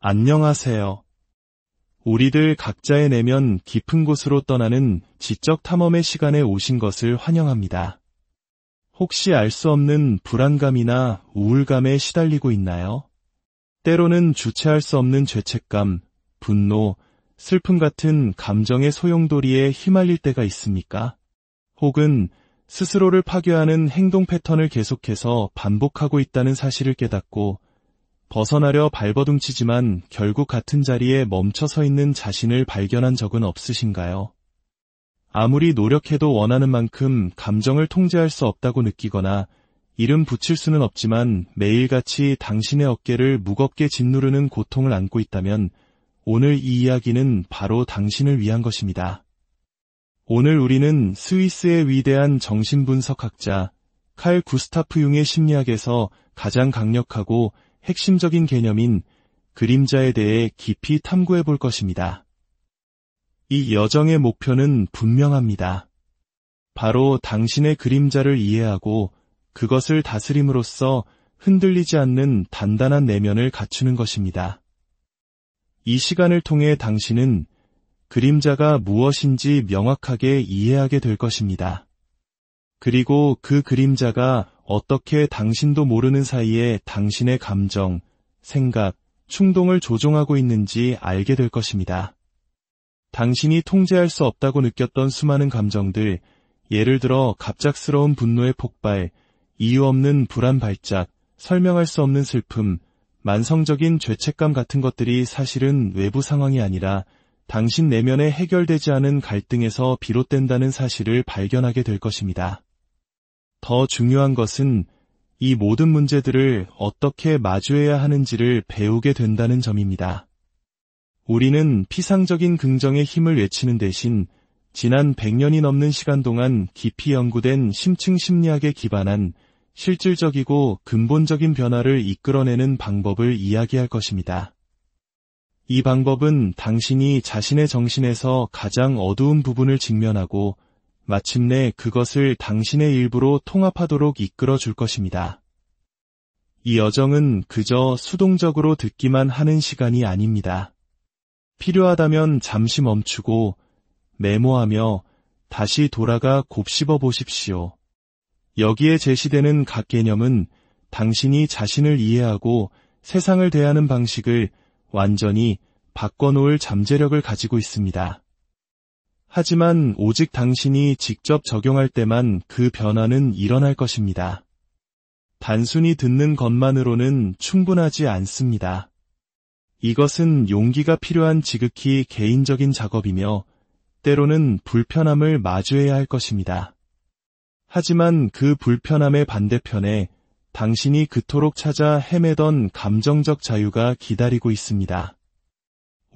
안녕하세요. 우리들 각자의 내면 깊은 곳으로 떠나는 지적 탐험의 시간에 오신 것을 환영합니다. 혹시 알 수 없는 불안감이나 우울감에 시달리고 있나요? 때로는 주체할 수 없는 죄책감, 분노, 슬픔 같은 감정의 소용돌이에 휘말릴 때가 있습니까? 혹은 스스로를 파괴하는 행동 패턴을 계속해서 반복하고 있다는 사실을 깨닫고 벗어나려 발버둥치지만 결국 같은 자리에 멈춰 서 있는 자신을 발견한 적은 없으신가요? 아무리 노력해도 원하는 만큼 감정을 통제할 수 없다고 느끼거나 이름 붙일 수는 없지만 매일같이 당신의 어깨를 무겁게 짓누르는 고통을 안고 있다면 오늘 이 이야기는 바로 당신을 위한 것입니다. 오늘 우리는 스위스의 위대한 정신분석학자 칼 구스타프 융의 심리학에서 가장 강력하고 핵심적인 개념인 그림자에 대해 깊이 탐구해 볼 것입니다. 이 여정의 목표는 분명합니다. 바로 당신의 그림자를 이해하고 그것을 다스림으로써 흔들리지 않는 단단한 내면을 갖추는 것입니다. 이 시간을 통해 당신은 그림자가 무엇인지 명확하게 이해하게 될 것입니다. 그리고 그 그림자가 어떻게 당신도 모르는 사이에 당신의 감정, 생각, 충동을 조종하고 있는지 알게 될 것입니다. 당신이 통제할 수 없다고 느꼈던 수많은 감정들, 예를 들어 갑작스러운 분노의 폭발, 이유 없는 불안 발작, 설명할 수 없는 슬픔, 만성적인 죄책감 같은 것들이 사실은 외부 상황이 아니라 당신 내면에 해결되지 않은 갈등에서 비롯된다는 사실을 발견하게 될 것입니다. 더 중요한 것은 이 모든 문제들을 어떻게 마주해야 하는지를 배우게 된다는 점입니다. 우리는 피상적인 긍정의 힘을 외치는 대신 지난 100년이 넘는 시간 동안 깊이 연구된 심층 심리학에 기반한 실질적이고 근본적인 변화를 이끌어내는 방법을 이야기할 것입니다. 이 방법은 당신이 자신의 정신에서 가장 어두운 부분을 직면하고 마침내 그것을 당신의 일부로 통합하도록 이끌어 줄 것입니다. 이 여정은 그저 수동적으로 듣기만 하는 시간이 아닙니다. 필요하다면 잠시 멈추고 메모하며 다시 돌아가 곱씹어 보십시오. 여기에 제시되는 각 개념은 당신이 자신을 이해하고 세상을 대하는 방식을 완전히 바꿔놓을 잠재력을 가지고 있습니다. 하지만 오직 당신이 직접 적용할 때만 그 변화는 일어날 것입니다. 단순히 듣는 것만으로는 충분하지 않습니다. 이것은 용기가 필요한 지극히 개인적인 작업이며 때로는 불편함을 마주해야 할 것입니다. 하지만 그 불편함의 반대편에 당신이 그토록 찾아 헤매던 감정적 자유가 기다리고 있습니다.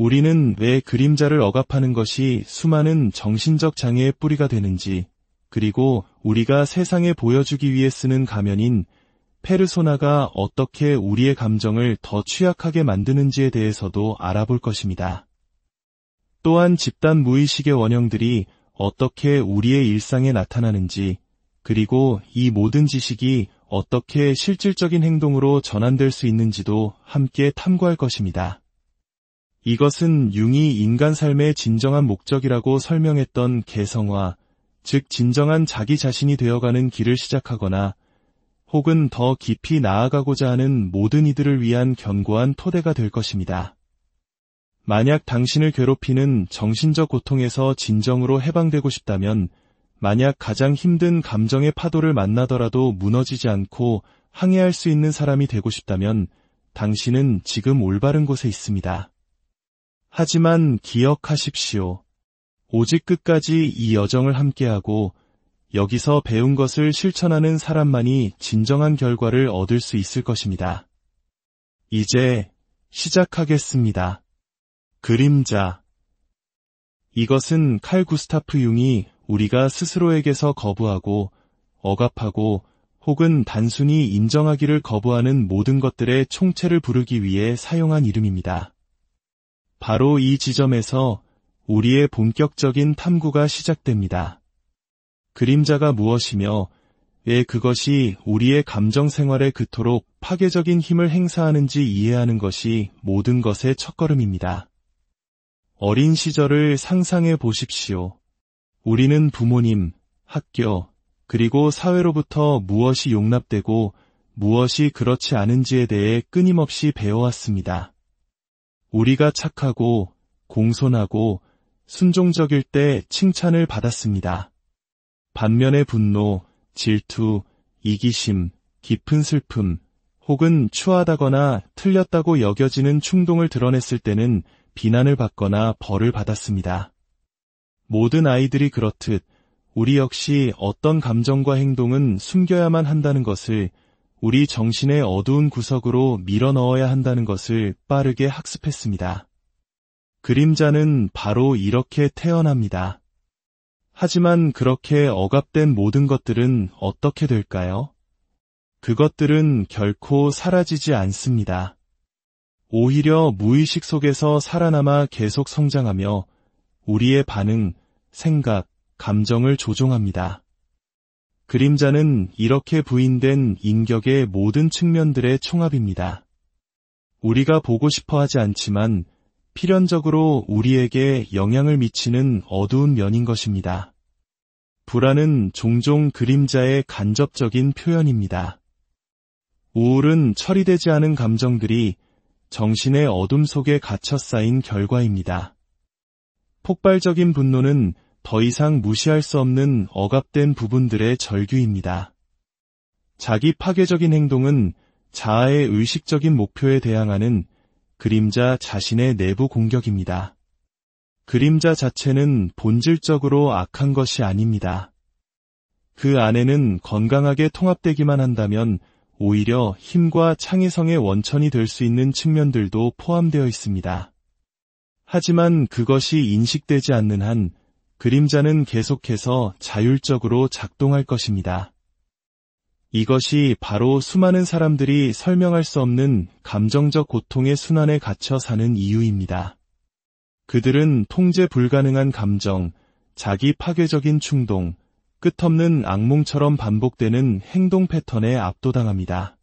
우리는 왜 그림자를 억압하는 것이 수많은 정신적 장애의 뿌리가 되는지, 그리고 우리가 세상에 보여주기 위해 쓰는 가면인 페르소나가 어떻게 우리의 감정을 더 취약하게 만드는지에 대해서도 알아볼 것입니다. 또한 집단 무의식의 원형들이 어떻게 우리의 일상에 나타나는지, 그리고 이 모든 지식이 어떻게 실질적인 행동으로 전환될 수 있는지도 함께 탐구할 것입니다. 이것은 융이 인간 삶의 진정한 목적이라고 설명했던 개성화, 즉 진정한 자기 자신이 되어가는 길을 시작하거나 혹은 더 깊이 나아가고자 하는 모든 이들을 위한 견고한 토대가 될 것입니다. 만약 당신을 괴롭히는 정신적 고통에서 진정으로 해방되고 싶다면, 만약 가장 힘든 감정의 파도를 만나더라도 무너지지 않고 항해할 수 있는 사람이 되고 싶다면 당신은 지금 올바른 곳에 있습니다. 하지만 기억하십시오. 오직 끝까지 이 여정을 함께하고 여기서 배운 것을 실천하는 사람만이 진정한 결과를 얻을 수 있을 것입니다. 이제 시작하겠습니다. 그림자. 이것은 칼 구스타프 융이 우리가 스스로에게서 거부하고 억압하고 혹은 단순히 인정하기를 거부하는 모든 것들의 총체를 부르기 위해 사용한 이름입니다. 바로 이 지점에서 우리의 본격적인 탐구가 시작됩니다. 그림자가 무엇이며 왜 그것이 우리의 감정 생활에 그토록 파괴적인 힘을 행사하는지 이해하는 것이 모든 것의 첫걸음입니다. 어린 시절을 상상해 보십시오. 우리는 부모님, 학교, 그리고 사회로부터 무엇이 용납되고 무엇이 그렇지 않은지에 대해 끊임없이 배워왔습니다. 우리가 착하고 공손하고 순종적일 때 칭찬을 받았습니다. 반면에 분노, 질투, 이기심, 깊은 슬픔, 혹은 추하다거나 틀렸다고 여겨지는 충동을 드러냈을 때는 비난을 받거나 벌을 받았습니다. 모든 아이들이 그렇듯 우리 역시 어떤 감정과 행동은 숨겨야만 한다는 것을, 우리 정신의 어두운 구석으로 밀어넣어야 한다는 것을 빠르게 학습했습니다. 그림자는 바로 이렇게 태어납니다. 하지만 그렇게 억압된 모든 것들은 어떻게 될까요? 그것들은 결코 사라지지 않습니다. 오히려 무의식 속에서 살아남아 계속 성장하며 우리의 반응, 생각, 감정을 조종합니다. 그림자는 이렇게 부인된 인격의 모든 측면들의 총합입니다. 우리가 보고 싶어 하지 않지만 필연적으로 우리에게 영향을 미치는 어두운 면인 것입니다. 불안은 종종 그림자의 간접적인 표현입니다. 우울은 처리되지 않은 감정들이 정신의 어둠 속에 갇혀 쌓인 결과입니다. 폭발적인 분노는 더 이상 무시할 수 없는 억압된 부분들의 절규입니다. 자기 파괴적인 행동은 자아의 의식적인 목표에 대항하는 그림자 자신의 내부 공격입니다. 그림자 자체는 본질적으로 악한 것이 아닙니다. 그 안에는 건강하게 통합되기만 한다면 오히려 힘과 창의성의 원천이 될 수 있는 측면들도 포함되어 있습니다. 하지만 그것이 인식되지 않는 한 그림자는 계속해서 자율적으로 작동할 것입니다. 이것이 바로 수많은 사람들이 설명할 수 없는 감정적 고통의 순환에 갇혀 사는 이유입니다. 그들은 통제 불가능한 감정, 자기 파괴적인 충동, 끝없는 악몽처럼 반복되는 행동 패턴에 압도당합니다.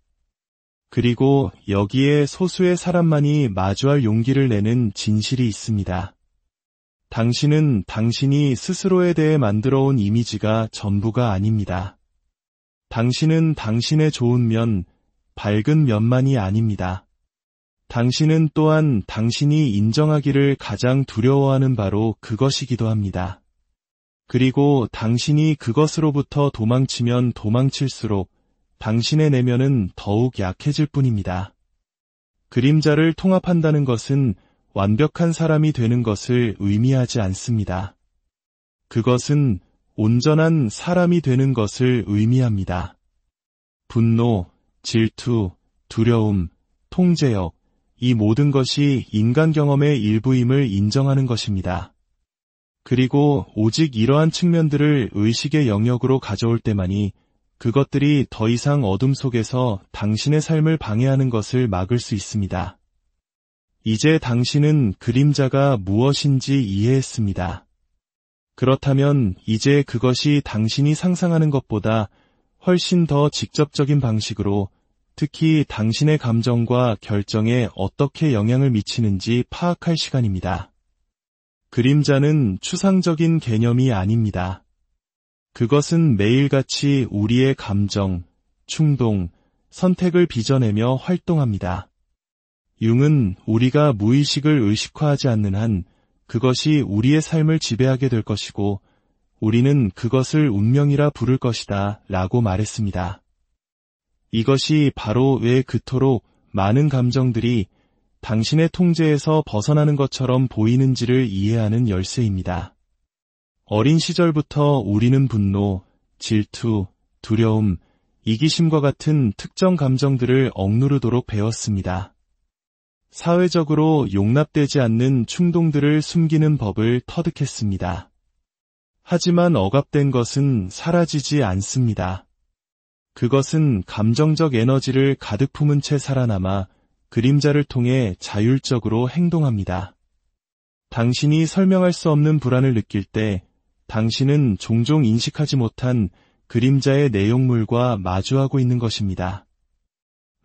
그리고 여기에 소수의 사람만이 마주할 용기를 내는 진실이 있습니다. 당신은 당신이 스스로에 대해 만들어온 이미지가 전부가 아닙니다. 당신은 당신의 좋은 면, 밝은 면만이 아닙니다. 당신은 또한 당신이 인정하기를 가장 두려워하는 바로 그것이기도 합니다. 그리고 당신이 그것으로부터 도망치면 도망칠수록 당신의 내면은 더욱 약해질 뿐입니다. 그림자를 통합한다는 것은 완벽한 사람이 되는 것을 의미하지 않습니다. 그것은 온전한 사람이 되는 것을 의미합니다. 분노, 질투, 두려움, 통제력, 이 모든 것이 인간 경험의 일부임을 인정하는 것입니다. 그리고 오직 이러한 측면들을 의식의 영역으로 가져올 때만이 그것들이 더 이상 어둠 속에서 당신의 삶을 방해하는 것을 막을 수 있습니다. 이제 당신은 그림자가 무엇인지 이해했습니다. 그렇다면 이제 그것이 당신이 상상하는 것보다 훨씬 더 직접적인 방식으로 특히 당신의 감정과 결정에 어떻게 영향을 미치는지 파악할 시간입니다. 그림자는 추상적인 개념이 아닙니다. 그것은 매일같이 우리의 감정, 충동, 선택을 빚어내며 활동합니다. 융은 우리가 무의식을 의식화하지 않는 한 그것이 우리의 삶을 지배하게 될 것이고 우리는 그것을 운명이라 부를 것이다 라고 말했습니다. 이것이 바로 왜 그토록 많은 감정들이 당신의 통제에서 벗어나는 것처럼 보이는지를 이해하는 열쇠입니다. 어린 시절부터 우리는 분노, 질투, 두려움, 이기심과 같은 특정 감정들을 억누르도록 배웠습니다. 사회적으로 용납되지 않는 충동들을 숨기는 법을 터득했습니다. 하지만 억압된 것은 사라지지 않습니다. 그것은 감정적 에너지를 가득 품은 채 살아남아 그림자를 통해 자율적으로 행동합니다. 당신이 설명할 수 없는 불안을 느낄 때 당신은 종종 인식하지 못한 그림자의 내용물과 마주하고 있는 것입니다.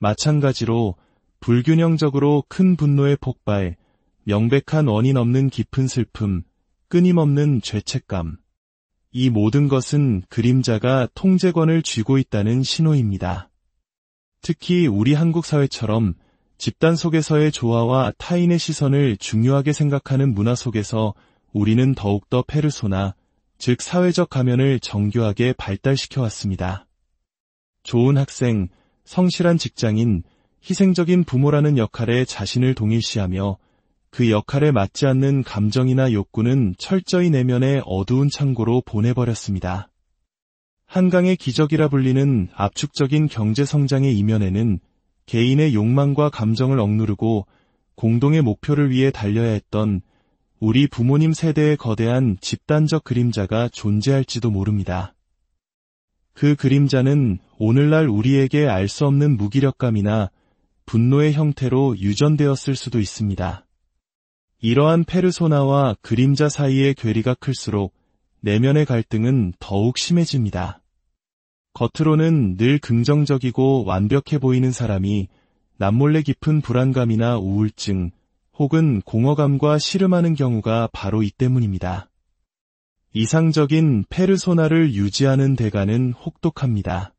마찬가지로 불균형적으로 큰 분노의 폭발, 명백한 원인 없는 깊은 슬픔, 끊임없는 죄책감. 이 모든 것은 그림자가 통제권을 쥐고 있다는 신호입니다. 특히 우리 한국 사회처럼 집단 속에서의 조화와 타인의 시선을 중요하게 생각하는 문화 속에서 우리는 더욱더 페르소나, 즉 사회적 가면을 정교하게 발달시켜 왔습니다. 좋은 학생, 성실한 직장인, 희생적인 부모라는 역할에 자신을 동일시하며 그 역할에 맞지 않는 감정이나 욕구는 철저히 내면의 어두운 창고로 보내버렸습니다. 한강의 기적이라 불리는 압축적인 경제성장의 이면에는 개인의 욕망과 감정을 억누르고 공동의 목표를 위해 달려야 했던 우리 부모님 세대의 거대한 집단적 그림자가 존재할지도 모릅니다. 그 그림자는 오늘날 우리에게 알 수 없는 무기력감이나 분노의 형태로 유전되었을 수도 있습니다. 이러한 페르소나와 그림자 사이의 괴리가 클수록 내면의 갈등은 더욱 심해집니다. 겉으로는 늘 긍정적이고 완벽해 보이는 사람이 남몰래 깊은 불안감이나 우울증 혹은 공허감과 씨름하는 경우가 바로 이 때문입니다. 이상적인 페르소나를 유지하는 대가는 혹독합니다.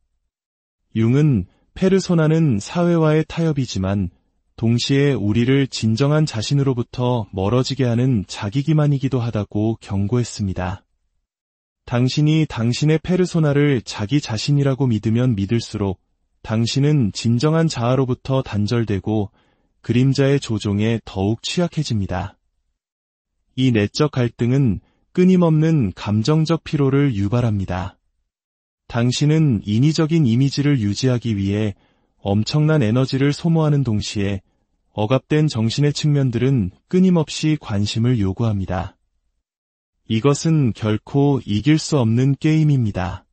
융은 페르소나는 사회와의 타협이지만 동시에 우리를 진정한 자신으로부터 멀어지게 하는 자기기만이기도 하다고 경고했습니다. 당신이 당신의 페르소나를 자기 자신이라고 믿으면 믿을수록 당신은 진정한 자아로부터 단절되고 그림자의 조종에 더욱 취약해집니다. 이 내적 갈등은 끊임없는 감정적 피로를 유발합니다. 당신은 인위적인 이미지를 유지하기 위해 엄청난 에너지를 소모하는 동시에 억압된 정신의 측면들은 끊임없이 관심을 요구합니다. 이것은 결코 이길 수 없는 게임입니다.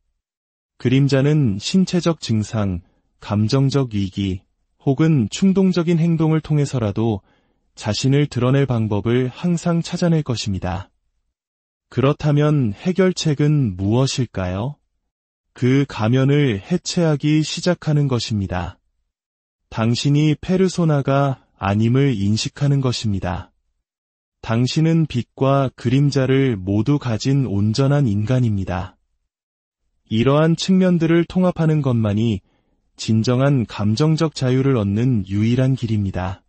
그림자는 신체적 증상, 감정적 위기, 혹은 충동적인 행동을 통해서라도 자신을 드러낼 방법을 항상 찾아낼 것입니다. 그렇다면 해결책은 무엇일까요? 그 가면을 해체하기 시작하는 것입니다. 당신이 페르소나가 아님을 인식하는 것입니다. 당신은 빛과 그림자를 모두 가진 온전한 인간입니다. 이러한 측면들을 통합하는 것만이 진정한 감정적 자유를 얻는 유일한 길입니다.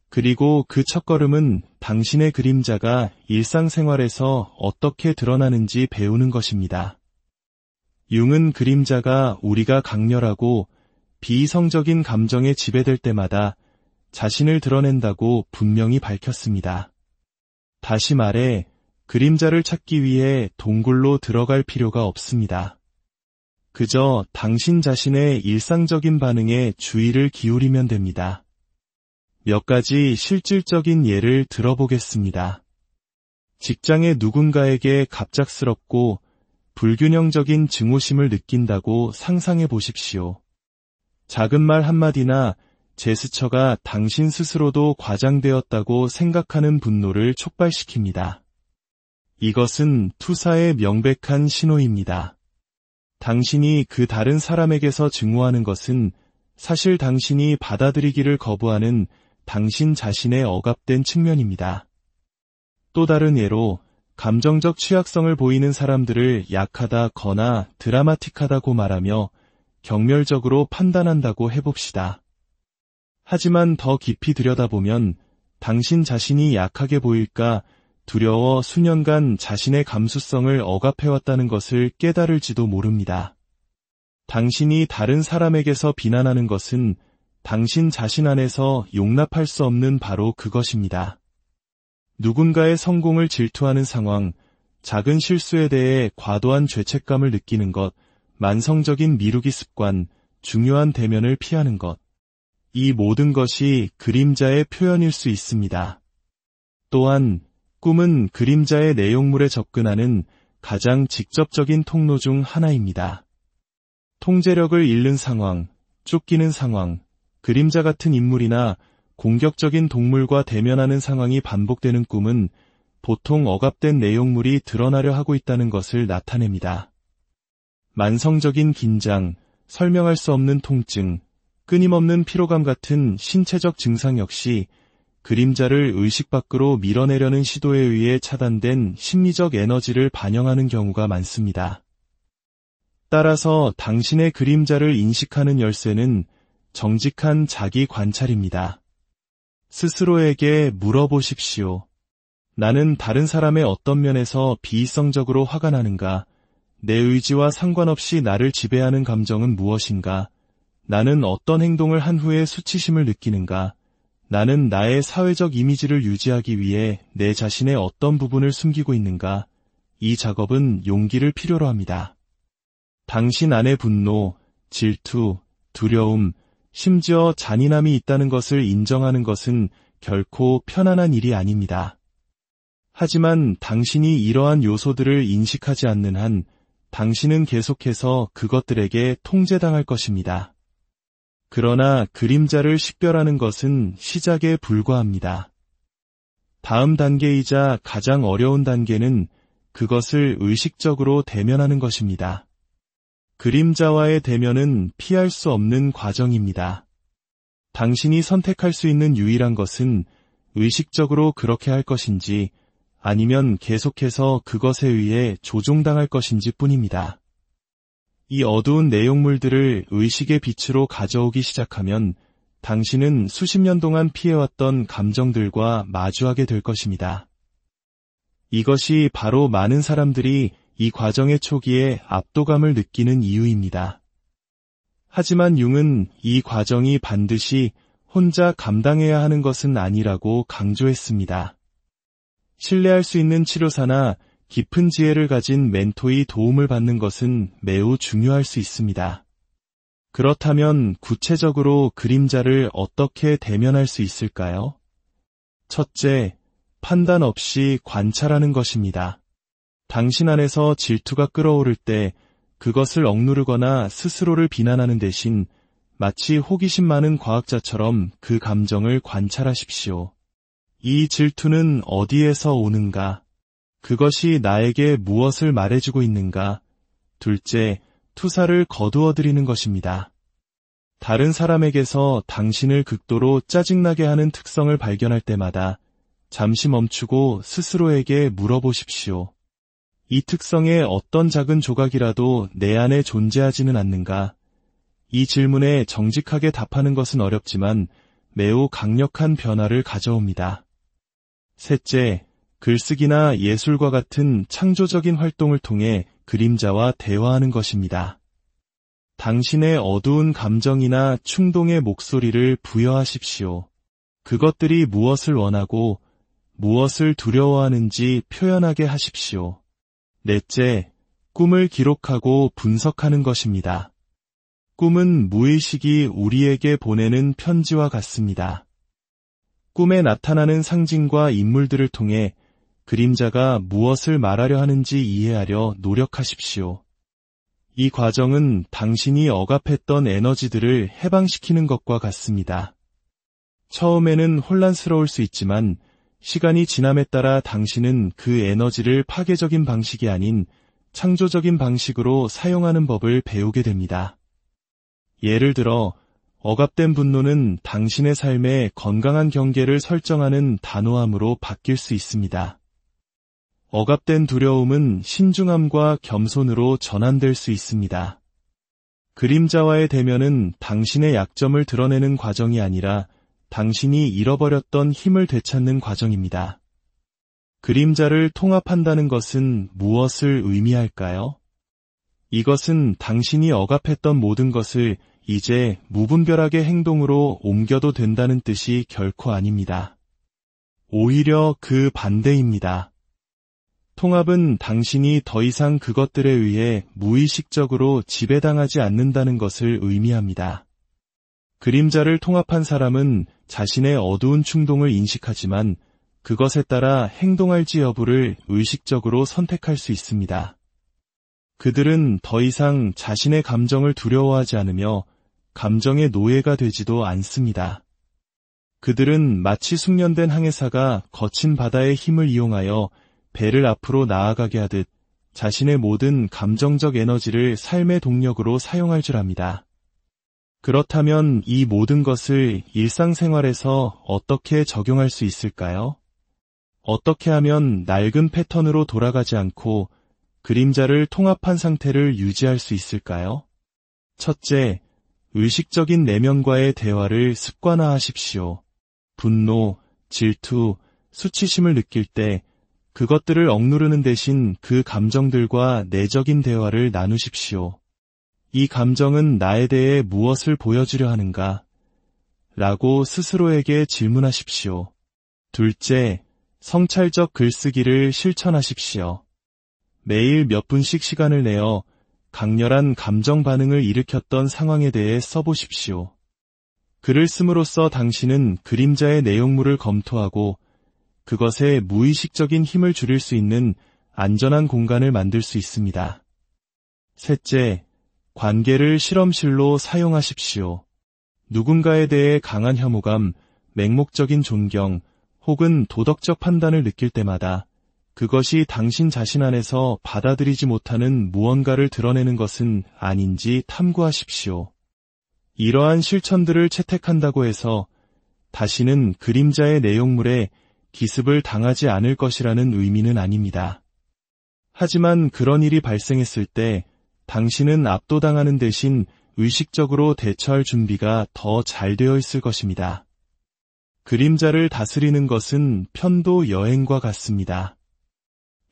그리고 그 첫걸음은 당신의 그림자가 일상생활에서 어떻게 드러나는지 배우는 것입니다. 융은 그림자가 우리가 강렬하고 비이성적인 감정에 지배될 때마다 자신을 드러낸다고 분명히 밝혔습니다. 다시 말해, 그림자를 찾기 위해 동굴로 들어갈 필요가 없습니다. 그저 당신 자신의 일상적인 반응에 주의를 기울이면 됩니다. 몇 가지 실질적인 예를 들어보겠습니다. 직장의 누군가에게 갑작스럽고 불균형적인 증오심을 느낀다고 상상해 보십시오. 작은 말 한마디나 제스처가 당신 스스로도 과장되었다고 생각하는 분노를 촉발시킵니다. 이것은 투사의 명백한 신호입니다. 당신이 그 다른 사람에게서 증오하는 것은 사실 당신이 받아들이기를 거부하는 당신 자신의 억압된 측면입니다. 또 다른 예로 감정적 취약성을 보이는 사람들을 약하다거나 드라마틱하다고 말하며 경멸적으로 판단한다고 해봅시다. 하지만 더 깊이 들여다보면 당신 자신이 약하게 보일까 두려워 수년간 자신의 감수성을 억압해왔다는 것을 깨달을지도 모릅니다. 당신이 다른 사람에게서 비난하는 것은 당신 자신 안에서 용납할 수 없는 바로 그것입니다. 누군가의 성공을 질투하는 상황, 작은 실수에 대해 과도한 죄책감을 느끼는 것, 만성적인 미루기 습관, 중요한 대면을 피하는 것. 이 모든 것이 그림자의 표현일 수 있습니다. 또한 꿈은 그림자의 내용물에 접근하는 가장 직접적인 통로 중 하나입니다. 통제력을 잃는 상황, 쫓기는 상황, 그림자 같은 인물이나 공격적인 동물과 대면하는 상황이 반복되는 꿈은 보통 억압된 내용물이 드러나려 하고 있다는 것을 나타냅니다. 만성적인 긴장, 설명할 수 없는 통증, 끊임없는 피로감 같은 신체적 증상 역시 그림자를 의식 밖으로 밀어내려는 시도에 의해 차단된 심리적 에너지를 반영하는 경우가 많습니다. 따라서 당신의 그림자를 인식하는 열쇠는 정직한 자기 관찰입니다. 스스로에게 물어보십시오. 나는 다른 사람의 어떤 면에서 비이성적으로 화가 나는가? 내 의지와 상관없이 나를 지배하는 감정은 무엇인가? 나는 어떤 행동을 한 후에 수치심을 느끼는가? 나는 나의 사회적 이미지를 유지하기 위해 내 자신의 어떤 부분을 숨기고 있는가? 이 작업은 용기를 필요로 합니다. 당신 안에 분노, 질투, 두려움, 심지어 잔인함이 있다는 것을 인정하는 것은 결코 편안한 일이 아닙니다. 하지만 당신이 이러한 요소들을 인식하지 않는 한 당신은 계속해서 그것들에게 통제당할 것입니다. 그러나 그림자를 식별하는 것은 시작에 불과합니다. 다음 단계이자 가장 어려운 단계는 그것을 의식적으로 대면하는 것입니다. 그림자와의 대면은 피할 수 없는 과정입니다. 당신이 선택할 수 있는 유일한 것은 의식적으로 그렇게 할 것인지 아니면 계속해서 그것에 의해 조종당할 것인지 뿐입니다. 이 어두운 내용물들을 의식의 빛으로 가져오기 시작하면 당신은 수십 년 동안 피해왔던 감정들과 마주하게 될 것입니다. 이것이 바로 많은 사람들이 이 과정의 초기에 압도감을 느끼는 이유입니다. 하지만 융은 이 과정이 반드시 혼자 감당해야 하는 것은 아니라고 강조했습니다. 신뢰할 수 있는 치료사나 깊은 지혜를 가진 멘토의 도움을 받는 것은 매우 중요할 수 있습니다. 그렇다면 구체적으로 그림자를 어떻게 대면할 수 있을까요? 첫째, 판단 없이 관찰하는 것입니다. 당신 안에서 질투가 끓어오를 때 그것을 억누르거나 스스로를 비난하는 대신 마치 호기심 많은 과학자처럼 그 감정을 관찰하십시오. 이 질투는 어디에서 오는가? 그것이 나에게 무엇을 말해주고 있는가? 둘째, 투사를 거두어들이는 것입니다. 다른 사람에게서 당신을 극도로 짜증나게 하는 특성을 발견할 때마다 잠시 멈추고 스스로에게 물어보십시오. 이 특성의 어떤 작은 조각이라도 내 안에 존재하지는 않는가? 이 질문에 정직하게 답하는 것은 어렵지만 매우 강력한 변화를 가져옵니다. 셋째, 글쓰기나 예술과 같은 창조적인 활동을 통해 그림자와 대화하는 것입니다. 당신의 어두운 감정이나 충동의 목소리를 부여하십시오. 그것들이 무엇을 원하고 무엇을 두려워하는지 표현하게 하십시오. 넷째, 꿈을 기록하고 분석하는 것입니다. 꿈은 무의식이 우리에게 보내는 편지와 같습니다. 꿈에 나타나는 상징과 인물들을 통해 그림자가 무엇을 말하려 하는지 이해하려 노력하십시오. 이 과정은 당신이 억압했던 에너지들을 해방시키는 것과 같습니다. 처음에는 혼란스러울 수 있지만 시간이 지남에 따라 당신은 그 에너지를 파괴적인 방식이 아닌 창조적인 방식으로 사용하는 법을 배우게 됩니다. 예를 들어, 억압된 분노는 당신의 삶에 건강한 경계를 설정하는 단호함으로 바뀔 수 있습니다. 억압된 두려움은 신중함과 겸손으로 전환될 수 있습니다. 그림자와의 대면은 당신의 약점을 드러내는 과정이 아니라 당신이 잃어버렸던 힘을 되찾는 과정입니다. 그림자를 통합한다는 것은 무엇을 의미할까요? 이것은 당신이 억압했던 모든 것을 이제 무분별하게 행동으로 옮겨도 된다는 뜻이 결코 아닙니다. 오히려 그 반대입니다. 통합은 당신이 더 이상 그것들에 의해 무의식적으로 지배당하지 않는다는 것을 의미합니다. 그림자를 통합한 사람은 자신의 어두운 충동을 인식하지만 그것에 따라 행동할지 여부를 의식적으로 선택할 수 있습니다. 그들은 더 이상 자신의 감정을 두려워하지 않으며 감정의 노예가 되지도 않습니다. 그들은 마치 숙련된 항해사가 거친 바다의 힘을 이용하여 배를 앞으로 나아가게 하듯 자신의 모든 감정적 에너지를 삶의 동력으로 사용할 줄 압니다. 그렇다면 이 모든 것을 일상생활에서 어떻게 적용할 수 있을까요? 어떻게 하면 낡은 패턴으로 돌아가지 않고 그림자를 통합한 상태를 유지할 수 있을까요? 첫째, 의식적인 내면과의 대화를 습관화하십시오. 분노, 질투, 수치심을 느낄 때 그것들을 억누르는 대신 그 감정들과 내적인 대화를 나누십시오. 이 감정은 나에 대해 무엇을 보여주려 하는가? 라고 스스로에게 질문하십시오. 둘째, 성찰적 글쓰기를 실천하십시오. 매일 몇 분씩 시간을 내어 강렬한 감정 반응을 일으켰던 상황에 대해 써보십시오. 글을 씀으로써 당신은 그림자의 내용물을 검토하고 그것에 무의식적인 힘을 줄일 수 있는 안전한 공간을 만들 수 있습니다. 셋째, 관계를 실험실로 사용하십시오. 누군가에 대해 강한 혐오감, 맹목적인 존경, 혹은 도덕적 판단을 느낄 때마다 그것이 당신 자신 안에서 받아들이지 못하는 무언가를 드러내는 것은 아닌지 탐구하십시오. 이러한 실천들을 채택한다고 해서 다시는 그림자의 내용물에 기습을 당하지 않을 것이라는 의미는 아닙니다. 하지만 그런 일이 발생했을 때 당신은 압도당하는 대신 의식적으로 대처할 준비가 더 잘 되어 있을 것입니다. 그림자를 다스리는 것은 편도 여행과 같습니다.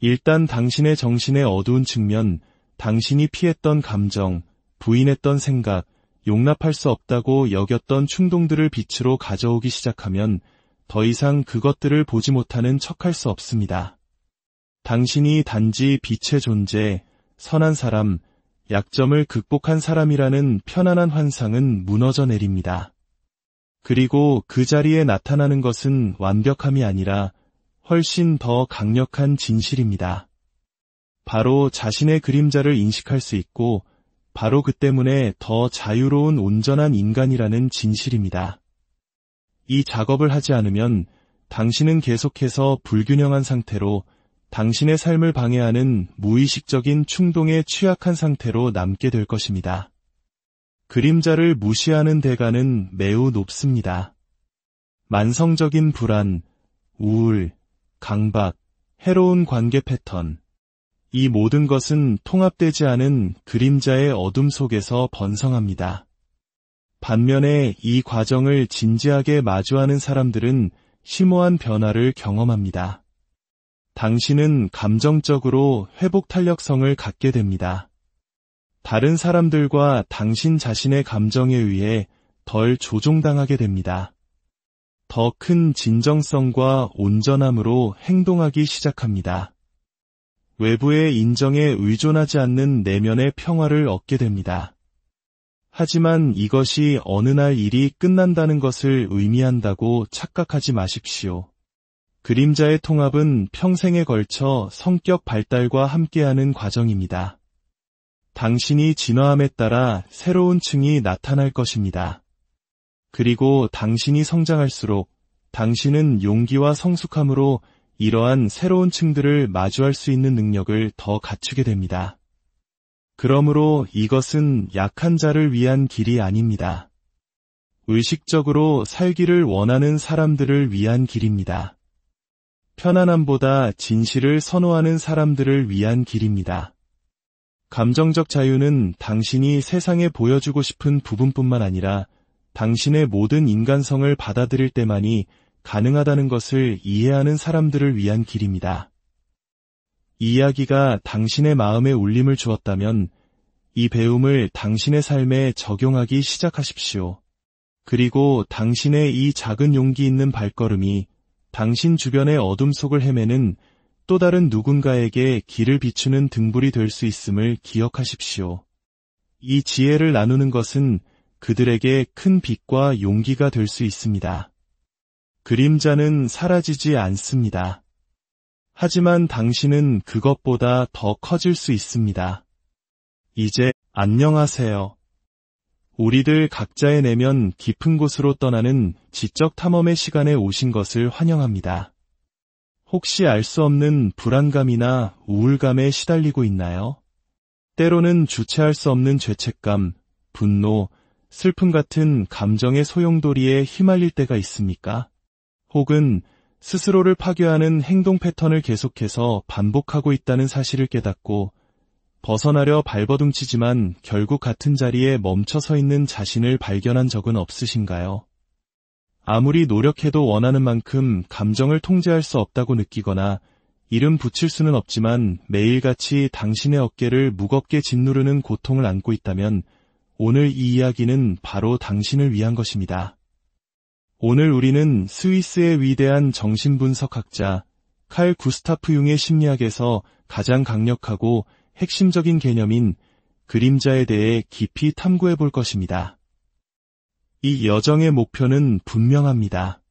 일단 당신의 정신의 어두운 측면, 당신이 피했던 감정, 부인했던 생각, 용납할 수 없다고 여겼던 충동들을 빛으로 가져오기 시작하면 더 이상 그것들을 보지 못하는 척할 수 없습니다. 당신이 단지 빛의 존재, 선한 사람, 약점을 극복한 사람이라는 편안한 환상은 무너져 내립니다. 그리고 그 자리에 나타나는 것은 완벽함이 아니라 훨씬 더 강력한 진실입니다. 바로 자신의 그림자를 인식할 수 있고 바로 그 때문에 더 자유로운 온전한 인간이라는 진실입니다. 이 작업을 하지 않으면 당신은 계속해서 불균형한 상태로 당신의 삶을 방해하는 무의식적인 충동에 취약한 상태로 남게 될 것입니다. 그림자를 무시하는 대가는 매우 높습니다. 만성적인 불안, 우울, 강박, 해로운 관계 패턴, 이 모든 것은 통합되지 않은 그림자의 어둠 속에서 번성합니다. 반면에 이 과정을 진지하게 마주하는 사람들은 심오한 변화를 경험합니다. 당신은 감정적으로 회복 탄력성을 갖게 됩니다. 다른 사람들과 당신 자신의 감정에 의해 덜 조종당하게 됩니다. 더 큰 진정성과 온전함으로 행동하기 시작합니다. 외부의 인정에 의존하지 않는 내면의 평화를 얻게 됩니다. 하지만 이것이 어느 날 일이 끝난다는 것을 의미한다고 착각하지 마십시오. 그림자의 통합은 평생에 걸쳐 성격 발달과 함께하는 과정입니다. 당신이 진화함에 따라 새로운 층이 나타날 것입니다. 그리고 당신이 성장할수록 당신은 용기와 성숙함으로 이러한 새로운 층들을 마주할 수 있는 능력을 더 갖추게 됩니다. 그러므로 이것은 약한 자를 위한 길이 아닙니다. 의식적으로 살기를 원하는 사람들을 위한 길입니다. 편안함보다 진실을 선호하는 사람들을 위한 길입니다. 감정적 자유는 당신이 세상에 보여주고 싶은 부분뿐만 아니라 당신의 모든 인간성을 받아들일 때만이 가능하다는 것을 이해하는 사람들을 위한 길입니다. 이 이야기가 당신의 마음에 울림을 주었다면 이 배움을 당신의 삶에 적용하기 시작하십시오. 그리고 당신의 이 작은 용기 있는 발걸음이 당신 주변의 어둠 속을 헤매는 또 다른 누군가에게 길을 비추는 등불이 될 수 있음을 기억하십시오. 이 지혜를 나누는 것은 그들에게 큰 빛과 용기가 될 수 있습니다. 그림자는 사라지지 않습니다. 하지만 당신은 그것보다 더 커질 수 있습니다. 이제 안녕하세요. 우리들 각자의 내면 깊은 곳으로 떠나는 지적 탐험의 시간에 오신 것을 환영합니다. 혹시 알 수 없는 불안감이나 우울감에 시달리고 있나요? 때로는 주체할 수 없는 죄책감, 분노, 슬픔 같은 감정의 소용돌이에 휘말릴 때가 있습니까? 혹은 스스로를 파괴하는 행동 패턴을 계속해서 반복하고 있다는 사실을 깨닫고 벗어나려 발버둥치지만 결국 같은 자리에 멈춰 서 있는 자신을 발견한 적은 없으신가요? 아무리 노력해도 원하는 만큼 감정을 통제할 수 없다고 느끼거나 이름 붙일 수는 없지만 매일같이 당신의 어깨를 무겁게 짓누르는 고통을 안고 있다면 오늘 이 이야기는 바로 당신을 위한 것입니다. 오늘 우리는 스위스의 위대한 정신분석학자 칼 구스타프 융의 심리학에서 가장 강력하고 핵심적인 개념인 그림자에 대해 깊이 탐구해 볼 것입니다. 이 여정의 목표는 분명합니다.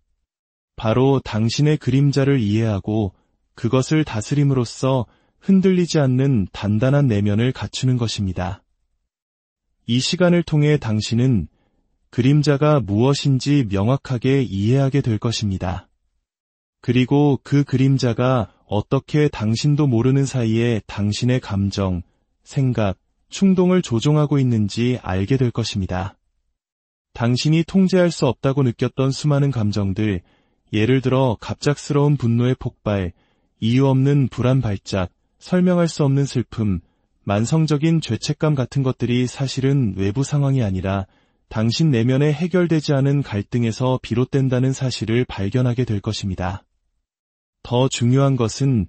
바로 당신의 그림자를 이해하고 그것을 다스림으로써 흔들리지 않는 단단한 내면을 갖추는 것입니다. 이 시간을 통해 당신은 그림자가 무엇인지 명확하게 이해하게 될 것입니다. 그리고 그 그림자가 어떻게 당신도 모르는 사이에 당신의 감정, 생각, 충동을 조종하고 있는지 알게 될 것입니다. 당신이 통제할 수 없다고 느꼈던 수많은 감정들, 예를 들어 갑작스러운 분노의 폭발, 이유 없는 불안 발작, 설명할 수 없는 슬픔, 만성적인 죄책감 같은 것들이 사실은 외부 상황이 아니라 당신 내면에 해결되지 않은 갈등에서 비롯된다는 사실을 발견하게 될 것입니다. 더 중요한 것은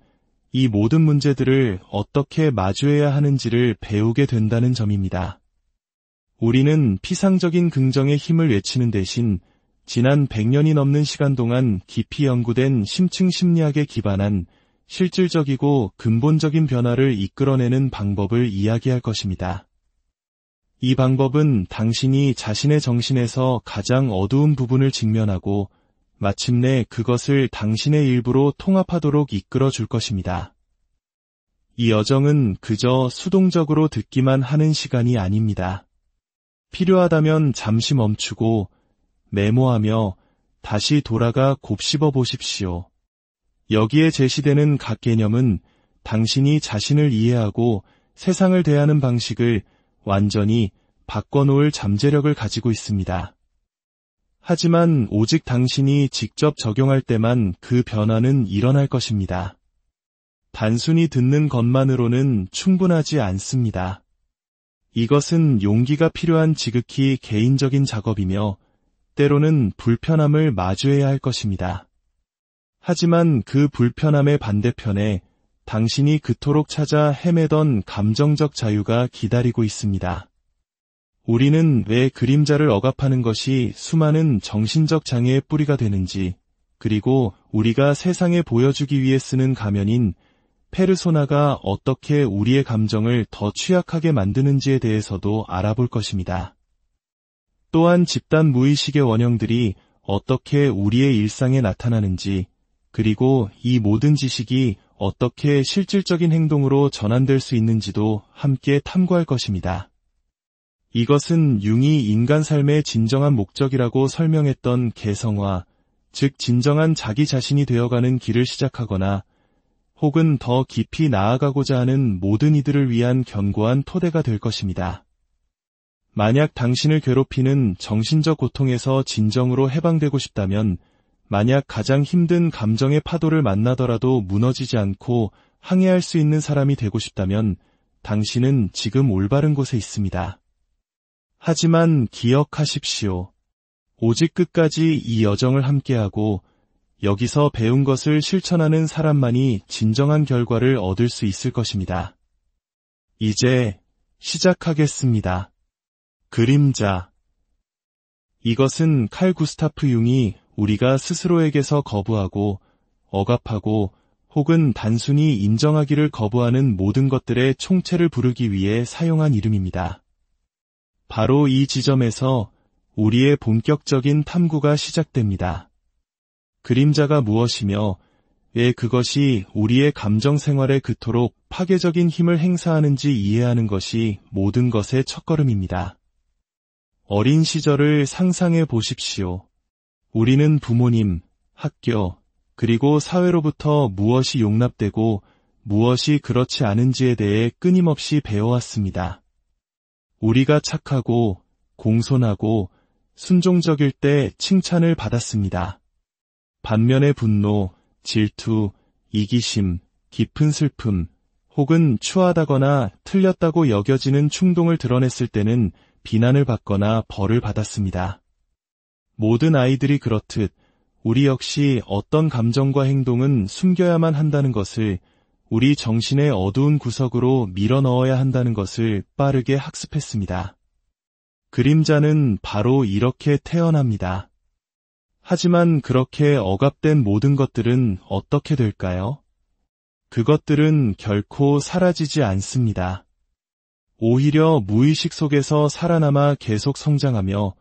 이 모든 문제들을 어떻게 마주해야 하는지를 배우게 된다는 점입니다. 우리는 피상적인 긍정의 힘을 외치는 대신 지난 100년이 넘는 시간 동안 깊이 연구된 심층 심리학에 기반한 실질적이고 근본적인 변화를 이끌어내는 방법을 이야기할 것입니다. 이 방법은 당신이 자신의 정신에서 가장 어두운 부분을 직면하고 마침내 그것을 당신의 일부로 통합하도록 이끌어 줄 것입니다. 이 여정은 그저 수동적으로 듣기만 하는 시간이 아닙니다. 필요하다면 잠시 멈추고 메모하며 다시 돌아가 곱씹어 보십시오. 여기에 제시되는 각 개념은 당신이 자신을 이해하고 세상을 대하는 방식을 완전히 바꿔놓을 잠재력을 가지고 있습니다. 하지만 오직 당신이 직접 적용할 때만 그 변화는 일어날 것입니다. 단순히 듣는 것만으로는 충분하지 않습니다. 이것은 용기가 필요한 지극히 개인적인 작업이며 때로는 불편함을 마주해야 할 것입니다. 하지만 그 불편함의 반대편에 당신이 그토록 찾아 헤매던 감정적 자유가 기다리고 있습니다. 우리는 왜 그림자를 억압하는 것이 수많은 정신적 장애의 뿌리가 되는지, 그리고 우리가 세상에 보여주기 위해 쓰는 가면인 페르소나가 어떻게 우리의 감정을 더 취약하게 만드는지에 대해서도 알아볼 것입니다. 또한 집단 무의식의 원형들이 어떻게 우리의 일상에 나타나는지, 그리고 이 모든 지식이 어떻게 실질적인 행동으로 전환될 수 있는지도 함께 탐구할 것입니다. 이것은 융이 인간 삶의 진정한 목적이라고 설명했던 개성화, 즉 진정한 자기 자신이 되어가는 길을 시작하거나 혹은 더 깊이 나아가고자 하는 모든 이들을 위한 견고한 토대가 될 것입니다. 만약 당신을 괴롭히는 정신적 고통에서 진정으로 해방되고 싶다면, 만약 가장 힘든 감정의 파도를 만나더라도 무너지지 않고 항해할 수 있는 사람이 되고 싶다면 당신은 지금 올바른 곳에 있습니다. 하지만 기억하십시오. 오직 끝까지 이 여정을 함께하고 여기서 배운 것을 실천하는 사람만이 진정한 결과를 얻을 수 있을 것입니다. 이제 시작하겠습니다. 그림자. 이것은 칼 구스타프 융이 우리가 스스로에게서 거부하고 억압하고 혹은 단순히 인정하기를 거부하는 모든 것들의 총체를 부르기 위해 사용한 이름입니다. 바로 이 지점에서 우리의 본격적인 탐구가 시작됩니다. 그림자가 무엇이며 왜 그것이 우리의 감정 생활에 그토록 파괴적인 힘을 행사하는지 이해하는 것이 모든 것의 첫걸음입니다. 어린 시절을 상상해 보십시오. 우리는 부모님, 학교, 그리고 사회로부터 무엇이 용납되고 무엇이 그렇지 않은지에 대해 끊임없이 배워왔습니다. 우리가 착하고 공손하고 순종적일 때 칭찬을 받았습니다. 반면에 분노, 질투, 이기심, 깊은 슬픔, 혹은 추하다거나 틀렸다고 여겨지는 충동을 드러냈을 때는 비난을 받거나 벌을 받았습니다. 모든 아이들이 그렇듯 우리 역시 어떤 감정과 행동은 숨겨야만 한다는 것을, 우리 정신의 어두운 구석으로 밀어넣어야 한다는 것을 빠르게 학습했습니다. 그림자는 바로 이렇게 태어납니다. 하지만 그렇게 억압된 모든 것들은 어떻게 될까요? 그것들은 결코 사라지지 않습니다. 오히려 무의식 속에서 살아남아 계속 성장하며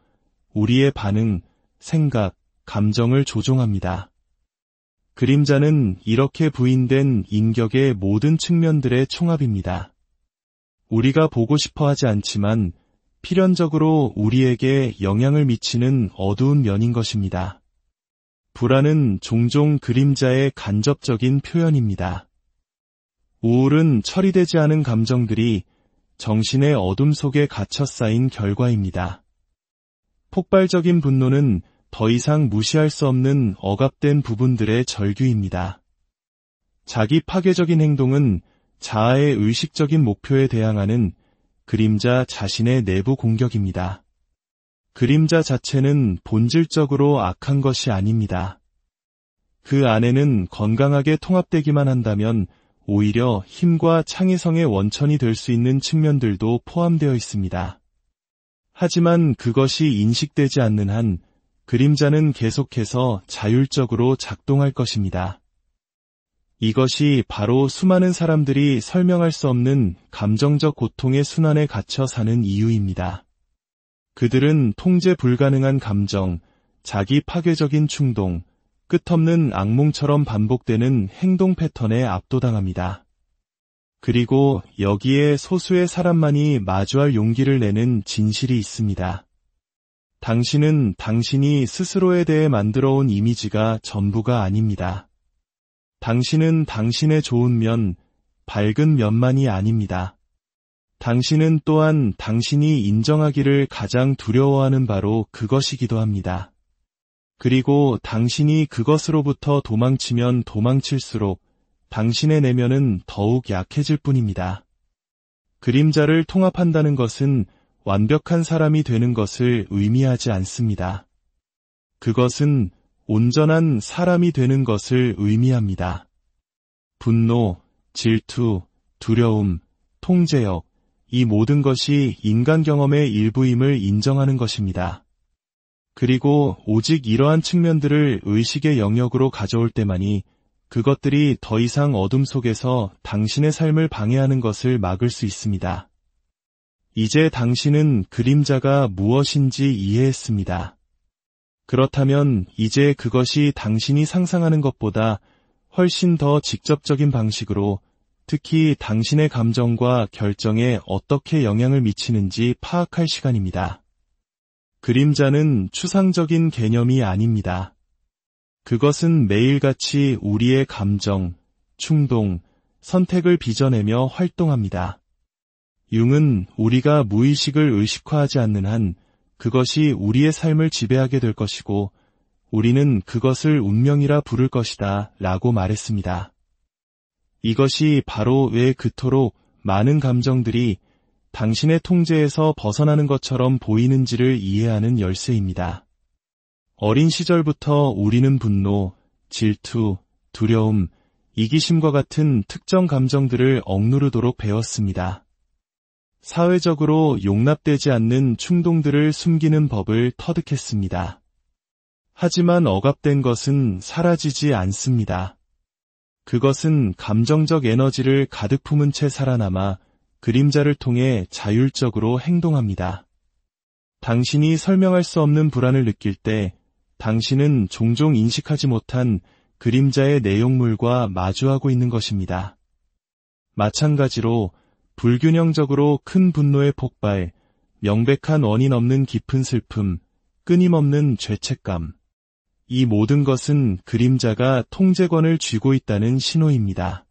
우리의 반응, 생각, 감정을 조종합니다. 그림자는 이렇게 부인된 인격의 모든 측면들의 총합입니다. 우리가 보고 싶어 하지 않지만 필연적으로 우리에게 영향을 미치는 어두운 면인 것입니다. 불안은 종종 그림자의 간접적인 표현입니다. 우울은 처리되지 않은 감정들이 정신의 어둠 속에 갇혀 쌓인 결과입니다. 폭발적인 분노는 더 이상 무시할 수 없는 억압된 부분들의 절규입니다. 자기 파괴적인 행동은 자아의 의식적인 목표에 대항하는 그림자 자신의 내부 공격입니다. 그림자 자체는 본질적으로 악한 것이 아닙니다. 그 안에는 건강하게 통합되기만 한다면 오히려 힘과 창의성의 원천이 될 수 있는 측면들도 포함되어 있습니다. 하지만 그것이 인식되지 않는 한 그림자는 계속해서 자율적으로 작동할 것입니다. 이것이 바로 수많은 사람들이 설명할 수 없는 감정적 고통의 순환에 갇혀 사는 이유입니다. 그들은 통제 불가능한 감정, 자기 파괴적인 충동, 끝없는 악몽처럼 반복되는 행동 패턴에 압도당합니다. 그리고 여기에 소수의 사람만이 마주할 용기를 내는 진실이 있습니다. 당신은 당신이 스스로에 대해 만들어온 이미지가 전부가 아닙니다. 당신은 당신의 좋은 면, 밝은 면만이 아닙니다. 당신은 또한 당신이 인정하기를 가장 두려워하는 바로 그것이기도 합니다. 그리고 당신이 그것으로부터 도망치면 도망칠수록 당신의 내면은 더욱 약해질 뿐입니다. 그림자를 통합한다는 것은 완벽한 사람이 되는 것을 의미하지 않습니다. 그것은 온전한 사람이 되는 것을 의미합니다. 분노, 질투, 두려움, 통제력, 이 모든 것이 인간 경험의 일부임을 인정하는 것입니다. 그리고 오직 이러한 측면들을 의식의 영역으로 가져올 때만이 그것들이 더 이상 어둠 속에서 당신의 삶을 방해하는 것을 막을 수 있습니다. 이제 당신은 그림자가 무엇인지 이해했습니다. 그렇다면 이제 그것이 당신이 상상하는 것보다 훨씬 더 직접적인 방식으로 특히 당신의 감정과 결정에 어떻게 영향을 미치는지 파악할 시간입니다. 그림자는 추상적인 개념이 아닙니다. 그것은 매일같이 우리의 감정, 충동, 선택을 빚어내며 활동합니다. 융은 우리가 무의식을 의식화하지 않는 한 그것이 우리의 삶을 지배하게 될 것이고 우리는 그것을 운명이라 부를 것이다 라고 말했습니다. 이것이 바로 왜 그토록 많은 감정들이 당신의 통제에서 벗어나는 것처럼 보이는지를 이해하는 열쇠입니다. 어린 시절부터 우리는 분노, 질투, 두려움, 이기심과 같은 특정 감정들을 억누르도록 배웠습니다. 사회적으로 용납되지 않는 충동들을 숨기는 법을 터득했습니다. 하지만 억압된 것은 사라지지 않습니다. 그것은 감정적 에너지를 가득 품은 채 살아남아 그림자를 통해 자율적으로 행동합니다. 당신이 설명할 수 없는 불안을 느낄 때 당신은 종종 인식하지 못한 그림자의 내용물과 마주하고 있는 것입니다. 마찬가지로 불균형적으로 큰 분노의 폭발, 명백한 원인 없는 깊은 슬픔, 끊임없는 죄책감. 이 모든 것은 그림자가 통제권을 쥐고 있다는 신호입니다.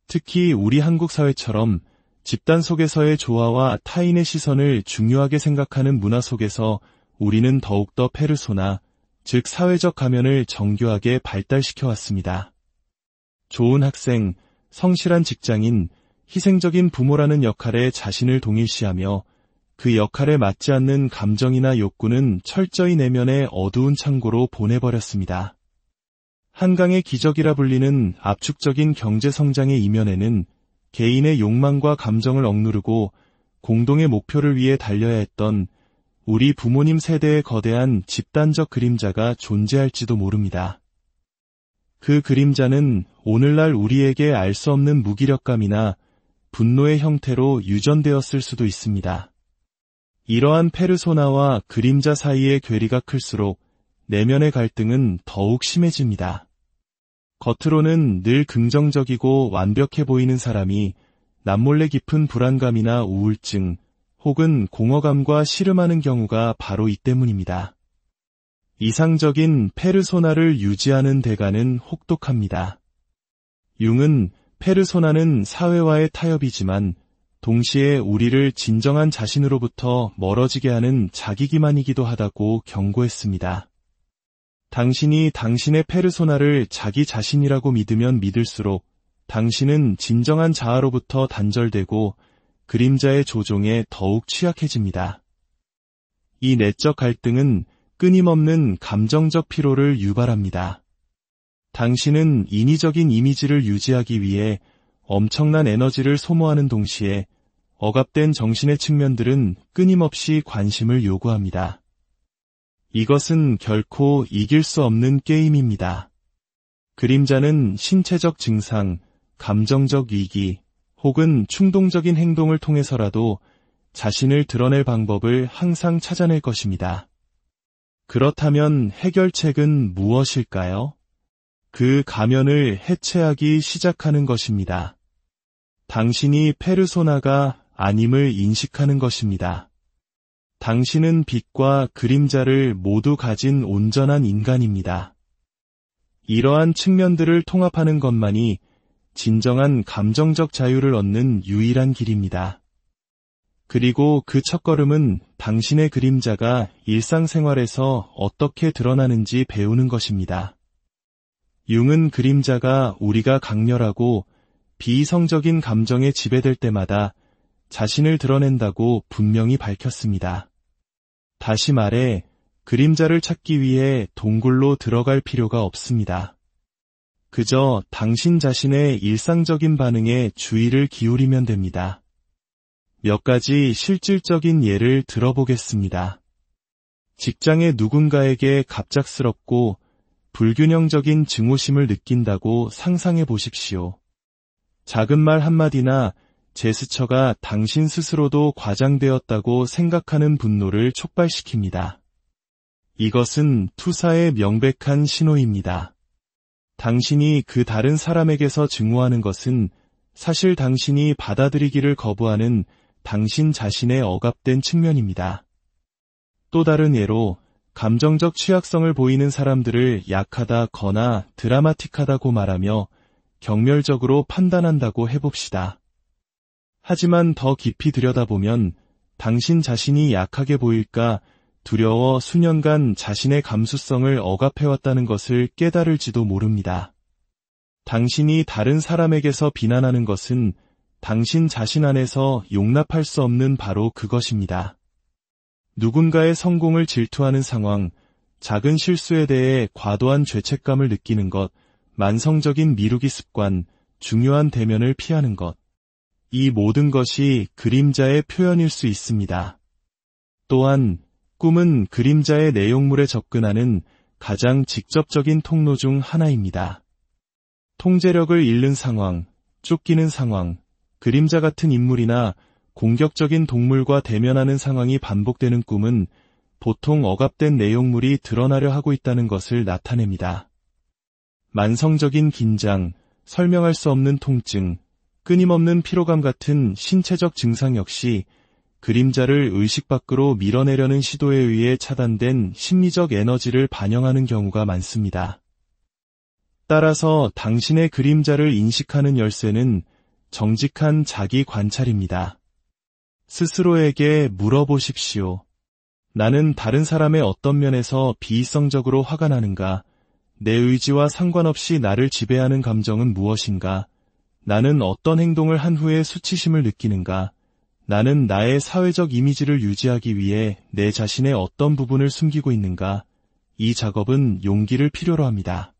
특히 우리 한국 사회처럼 집단 속에서의 조화와 타인의 시선을 중요하게 생각하는 문화 속에서 우리는 더욱더 페르소나, 즉 사회적 가면을 정교하게 발달시켜 왔습니다. 좋은 학생, 성실한 직장인, 희생적인 부모라는 역할에 자신을 동일시하며 그 역할에 맞지 않는 감정이나 욕구는 철저히 내면의 어두운 창고로 보내버렸습니다. 한강의 기적이라 불리는 압축적인 경제 성장의 이면에는 개인의 욕망과 감정을 억누르고 공동의 목표를 위해 달려야 했던 우리 부모님 세대의 거대한 집단적 그림자가 존재할지도 모릅니다. 그 그림자는 오늘날 우리에게 알 수 없는 무기력감이나 분노의 형태로 유전되었을 수도 있습니다. 이러한 페르소나와 그림자 사이의 괴리가 클수록 내면의 갈등은 더욱 심해집니다. 겉으로는 늘 긍정적이고 완벽해 보이는 사람이 남몰래 깊은 불안감이나 우울증 혹은 공허감과 씨름하는 경우가 바로 이 때문입니다. 이상적인 페르소나를 유지하는 대가는 혹독합니다. 융은 페르소나는 사회와의 타협이지만 동시에 우리를 진정한 자신으로부터 멀어지게 하는 자기기만이기도 하다고 경고했습니다. 당신이 당신의 페르소나를 자기 자신이라고 믿으면 믿을수록 당신은 진정한 자아로부터 단절되고 그림자의 조종에 더욱 취약해집니다. 이 내적 갈등은 끊임없는 감정적 피로를 유발합니다. 당신은 인위적인 이미지를 유지하기 위해 엄청난 에너지를 소모하는 동시에 억압된 정신의 측면들은 끊임없이 관심을 요구합니다. 이것은 결코 이길 수 없는 게임입니다. 그림자는 신체적 증상, 감정적 위기, 혹은 충동적인 행동을 통해서라도 자신을 드러낼 방법을 항상 찾아낼 것입니다. 그렇다면 해결책은 무엇일까요? 그 가면을 해체하기 시작하는 것입니다. 당신이 페르소나가 아님을 인식하는 것입니다. 당신은 빛과 그림자를 모두 가진 온전한 인간입니다. 이러한 측면들을 통합하는 것만이 진정한 감정적 자유를 얻는 유일한 길입니다. 그리고 그 첫걸음은 당신의 그림자가 일상생활에서 어떻게 드러나는지 배우는 것입니다. 융은 그림자가 우리가 강렬하고 비이성적인 감정에 지배될 때마다 자신을 드러낸다고 분명히 밝혔습니다. 다시 말해, 그림자를 찾기 위해 동굴로 들어갈 필요가 없습니다. 그저 당신 자신의 일상적인 반응에 주의를 기울이면 됩니다. 몇 가지 실질적인 예를 들어보겠습니다. 직장의 누군가에게 갑작스럽고 불균형적인 증오심을 느낀다고 상상해 보십시오. 작은 말 한마디나 제스처가 당신 스스로도 과장되었다고 생각하는 분노를 촉발시킵니다. 이것은 투사의 명백한 신호입니다. 당신이 그 다른 사람에게서 증오하는 것은 사실 당신이 받아들이기를 거부하는 당신 자신의 억압된 측면입니다. 또 다른 예로 감정적 취약성을 보이는 사람들을 약하다거나 드라마틱하다고 말하며 경멸적으로 판단한다고 해봅시다. 하지만 더 깊이 들여다보면 당신 자신이 약하게 보일까 두려워 수년간 자신의 감수성을 억압해왔다는 것을 깨달을지도 모릅니다. 당신이 다른 사람에게서 비난하는 것은 당신 자신 안에서 용납할 수 없는 바로 그것입니다. 누군가의 성공을 질투하는 상황, 작은 실수에 대해 과도한 죄책감을 느끼는 것, 만성적인 미루기 습관, 중요한 대면을 피하는 것. 이 모든 것이 그림자의 표현일 수 있습니다. 또한 꿈은 그림자의 내용물에 접근하는 가장 직접적인 통로 중 하나입니다. 통제력을 잃는 상황, 쫓기는 상황, 그림자 같은 인물이나 공격적인 동물과 대면하는 상황이 반복되는 꿈은 보통 억압된 내용물이 드러나려 하고 있다는 것을 나타냅니다. 만성적인 긴장, 설명할 수 없는 통증, 끊임없는 피로감 같은 신체적 증상 역시 그림자를 의식 밖으로 밀어내려는 시도에 의해 차단된 심리적 에너지를 반영하는 경우가 많습니다. 따라서 당신의 그림자를 인식하는 열쇠는 정직한 자기 관찰입니다. 스스로에게 물어보십시오. 나는 다른 사람의 어떤 면에서 비이성적으로 화가 나는가? 내 의지와 상관없이 나를 지배하는 감정은 무엇인가? 나는 어떤 행동을 한 후에 수치심을 느끼는가? 나는 나의 사회적 이미지를 유지하기 위해 내 자신의 어떤 부분을 숨기고 있는가? 이 작업은 용기를 필요로 합니다.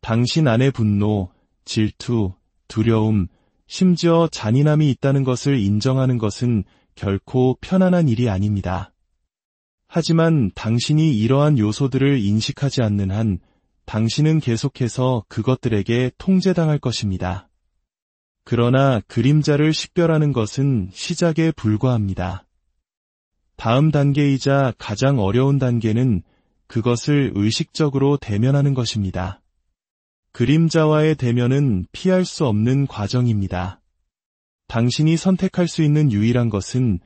당신 안에 분노, 질투, 두려움, 심지어 잔인함이 있다는 것을 인정하는 것은 결코 편안한 일이 아닙니다. 하지만 당신이 이러한 요소들을 인식하지 않는 한 당신은 계속해서 그것들에게 통제당할 것입니다. 그러나 그림자를 식별하는 것은 시작에 불과합니다. 다음 단계이자 가장 어려운 단계는 그것을 의식적으로 대면하는 것입니다. 그림자와의 대면은 피할 수 없는 과정입니다. 당신이 선택할 수 있는 유일한 것은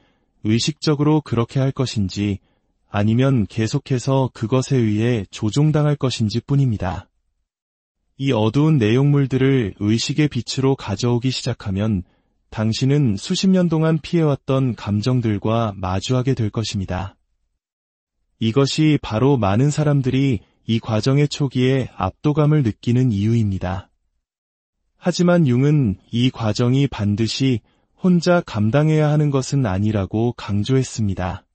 의식적으로 그렇게 할 것인지 아니면 계속해서 그것에 의해 조종당할 것인지 뿐입니다. 이 어두운 내용물들을 의식의 빛으로 가져오기 시작하면 당신은 수십 년 동안 피해왔던 감정들과 마주하게 될 것입니다. 이것이 바로 많은 사람들이 이 과정의 초기에 압도감을 느끼는 이유입니다. 하지만 융은 이 과정이 반드시 혼자 감당해야 하는 것은 아니라고 강조했습니다.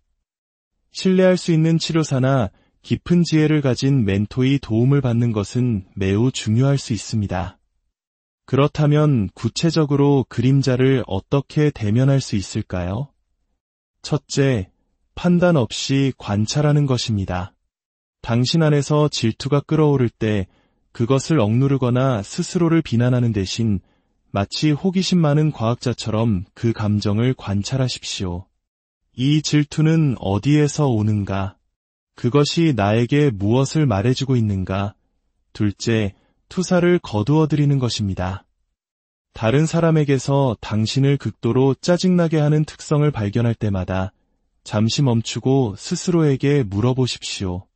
신뢰할 수 있는 치료사나 깊은 지혜를 가진 멘토의 도움을 받는 것은 매우 중요할 수 있습니다. 그렇다면 구체적으로 그림자를 어떻게 대면할 수 있을까요? 첫째, 판단 없이 관찰하는 것입니다. 당신 안에서 질투가 끓어오를 때 그것을 억누르거나 스스로를 비난하는 대신 마치 호기심 많은 과학자처럼 그 감정을 관찰하십시오. 이 질투는 어디에서 오는가? 그것이 나에게 무엇을 말해주고 있는가? 둘째, 투사를 거두어들이는 것입니다. 다른 사람에게서 당신을 극도로 짜증나게 하는 특성을 발견할 때마다 잠시 멈추고 스스로에게 물어보십시오.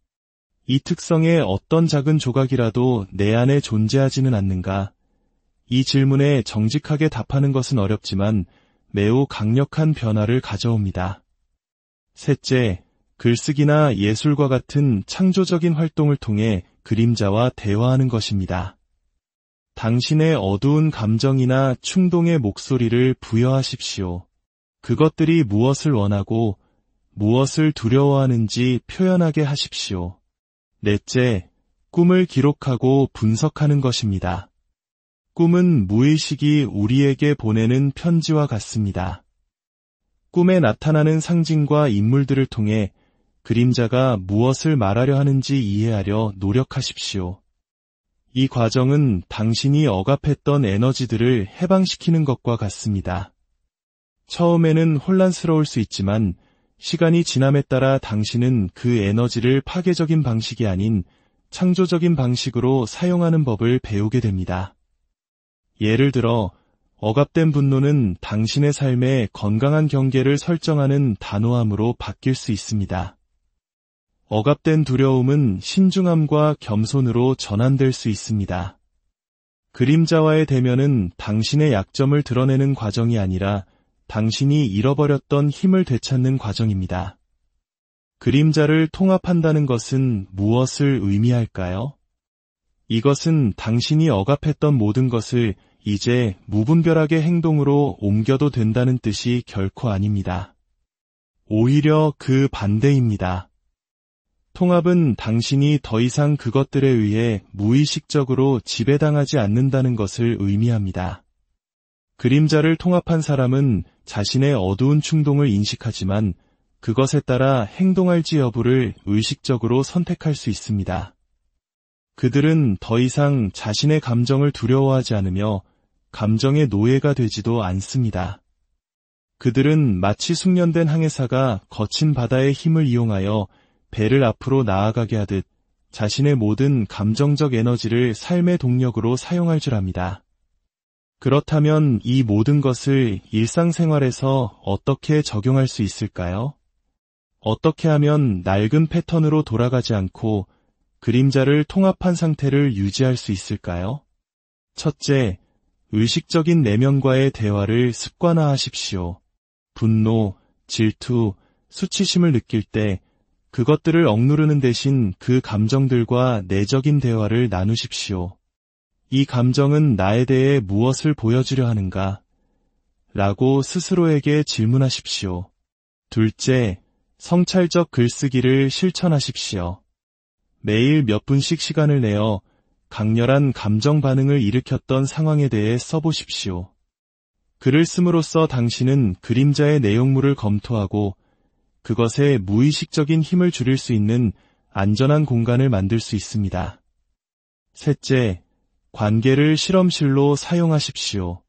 이 특성의 어떤 작은 조각이라도 내 안에 존재하지는 않는가? 이 질문에 정직하게 답하는 것은 어렵지만 매우 강력한 변화를 가져옵니다. 셋째, 글쓰기나 예술과 같은 창조적인 활동을 통해 그림자와 대화하는 것입니다. 당신의 어두운 감정이나 충동의 목소리를 부여하십시오. 그것들이 무엇을 원하고 무엇을 두려워하는지 표현하게 하십시오. 넷째, 꿈을 기록하고 분석하는 것입니다. 꿈은 무의식이 우리에게 보내는 편지와 같습니다. 꿈에 나타나는 상징과 인물들을 통해 그림자가 무엇을 말하려 하는지 이해하려 노력하십시오. 이 과정은 당신이 억압했던 에너지들을 해방시키는 것과 같습니다. 처음에는 혼란스러울 수 있지만 시간이 지남에 따라 당신은 그 에너지를 파괴적인 방식이 아닌 창조적인 방식으로 사용하는 법을 배우게 됩니다. 예를 들어, 억압된 분노는 당신의 삶의 건강한 경계를 설정하는 단호함으로 바뀔 수 있습니다. 억압된 두려움은 신중함과 겸손으로 전환될 수 있습니다. 그림자와의 대면은 당신의 약점을 드러내는 과정이 아니라 당신이 잃어버렸던 힘을 되찾는 과정입니다. 그림자를 통합한다는 것은 무엇을 의미할까요? 이것은 당신이 억압했던 모든 것을 이제 무분별하게 행동으로 옮겨도 된다는 뜻이 결코 아닙니다. 오히려 그 반대입니다. 통합은 당신이 더 이상 그것들에 의해 무의식적으로 지배당하지 않는다는 것을 의미합니다. 그림자를 통합한 사람은 자신의 어두운 충동을 인식하지만 그것에 따라 행동할지 여부를 의식적으로 선택할 수 있습니다. 그들은 더 이상 자신의 감정을 두려워하지 않으며 감정의 노예가 되지도 않습니다. 그들은 마치 숙련된 항해사가 거친 바다의 힘을 이용하여 배를 앞으로 나아가게 하듯 자신의 모든 감정적 에너지를 삶의 동력으로 사용할 줄 압니다. 그렇다면 이 모든 것을 일상생활에서 어떻게 적용할 수 있을까요? 어떻게 하면 낡은 패턴으로 돌아가지 않고 그림자를 통합한 상태를 유지할 수 있을까요? 첫째, 의식적인 내면과의 대화를 습관화하십시오. 분노, 질투, 수치심을 느낄 때 그것들을 억누르는 대신 그 감정들과 내적인 대화를 나누십시오. 이 감정은 나에 대해 무엇을 보여주려 하는가? 라고 스스로에게 질문하십시오. 둘째, 성찰적 글쓰기를 실천하십시오. 매일 몇 분씩 시간을 내어 강렬한 감정 반응을 일으켰던 상황에 대해 써보십시오. 글을 씀으로써 당신은 그림자의 내용물을 검토하고 그것에 무의식적인 힘을 줄일 수 있는 안전한 공간을 만들 수 있습니다. 셋째, 관계를 실험실로 사용하십시오.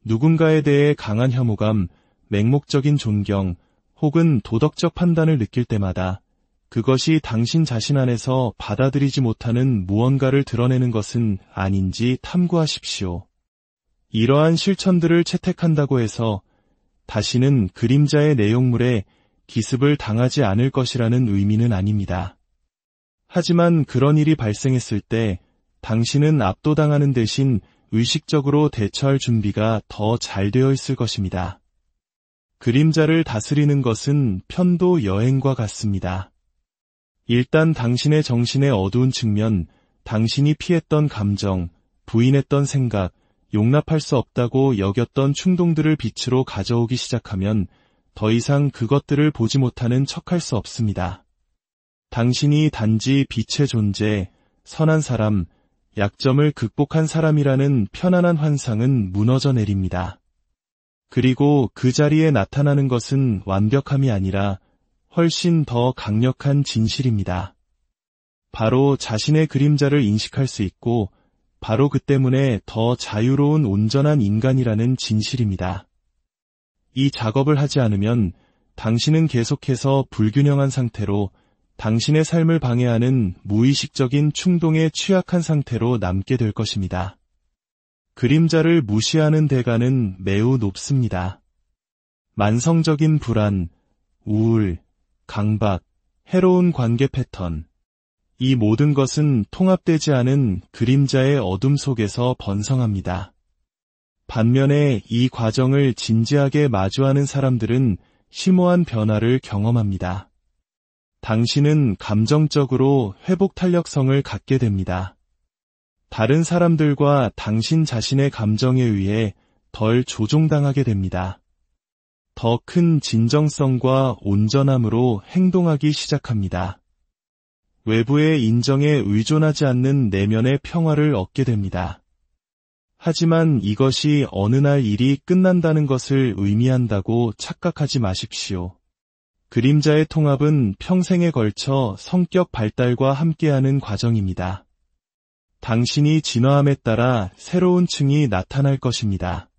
누군가에 대해 강한 혐오감, 맹목적인 존경, 혹은 도덕적 판단을 느낄 때마다 그것이 당신 자신 안에서 받아들이지 못하는 무언가를 드러내는 것은 아닌지 탐구하십시오. 이러한 실천들을 채택한다고 해서 다시는 그림자의 내용물에 기습을 당하지 않을 것이라는 의미는 아닙니다. 하지만 그런 일이 발생했을 때 당신은 압도당하는 대신 의식적으로 대처할 준비가 더 잘 되어 있을 것입니다. 그림자를 다스리는 것은 편도 여행과 같습니다. 일단 당신의 정신의 어두운 측면, 당신이 피했던 감정, 부인했던 생각, 용납할 수 없다고 여겼던 충동들을 빛으로 가져오기 시작하면 더 이상 그것들을 보지 못하는 척할 수 없습니다. 당신이 단지 빛의 존재, 선한 사람, 약점을 극복한 사람이라는 편안한 환상은 무너져 내립니다. 그리고 그 자리에 나타나는 것은 완벽함이 아니라 훨씬 더 강력한 진실입니다. 바로 자신의 그림자를 인식할 수 있고 바로 그 때문에 더 자유로운 온전한 인간이라는 진실입니다. 이 작업을 하지 않으면 당신은 계속해서 불균형한 상태로 당신의 삶을 방해하는 무의식적인 충동에 취약한 상태로 남게 될 것입니다. 그림자를 무시하는 대가는 매우 높습니다. 만성적인 불안, 우울, 강박, 해로운 관계 패턴, 이 모든 것은 통합되지 않은 그림자의 어둠 속에서 번성합니다. 반면에 이 과정을 진지하게 마주하는 사람들은 심오한 변화를 경험합니다. 당신은 감정적으로 회복 탄력성을 갖게 됩니다. 다른 사람들과 당신 자신의 감정에 의해 덜 조종당하게 됩니다. 더 큰 진정성과 온전함으로 행동하기 시작합니다. 외부의 인정에 의존하지 않는 내면의 평화를 얻게 됩니다. 하지만 이것이 어느 날 일이 끝난다는 것을 의미한다고 착각하지 마십시오. 그림자의 통합은 평생에 걸쳐 성격 발달과 함께하는 과정입니다. 당신이 진화함에 따라 새로운 층이 나타날 것입니다.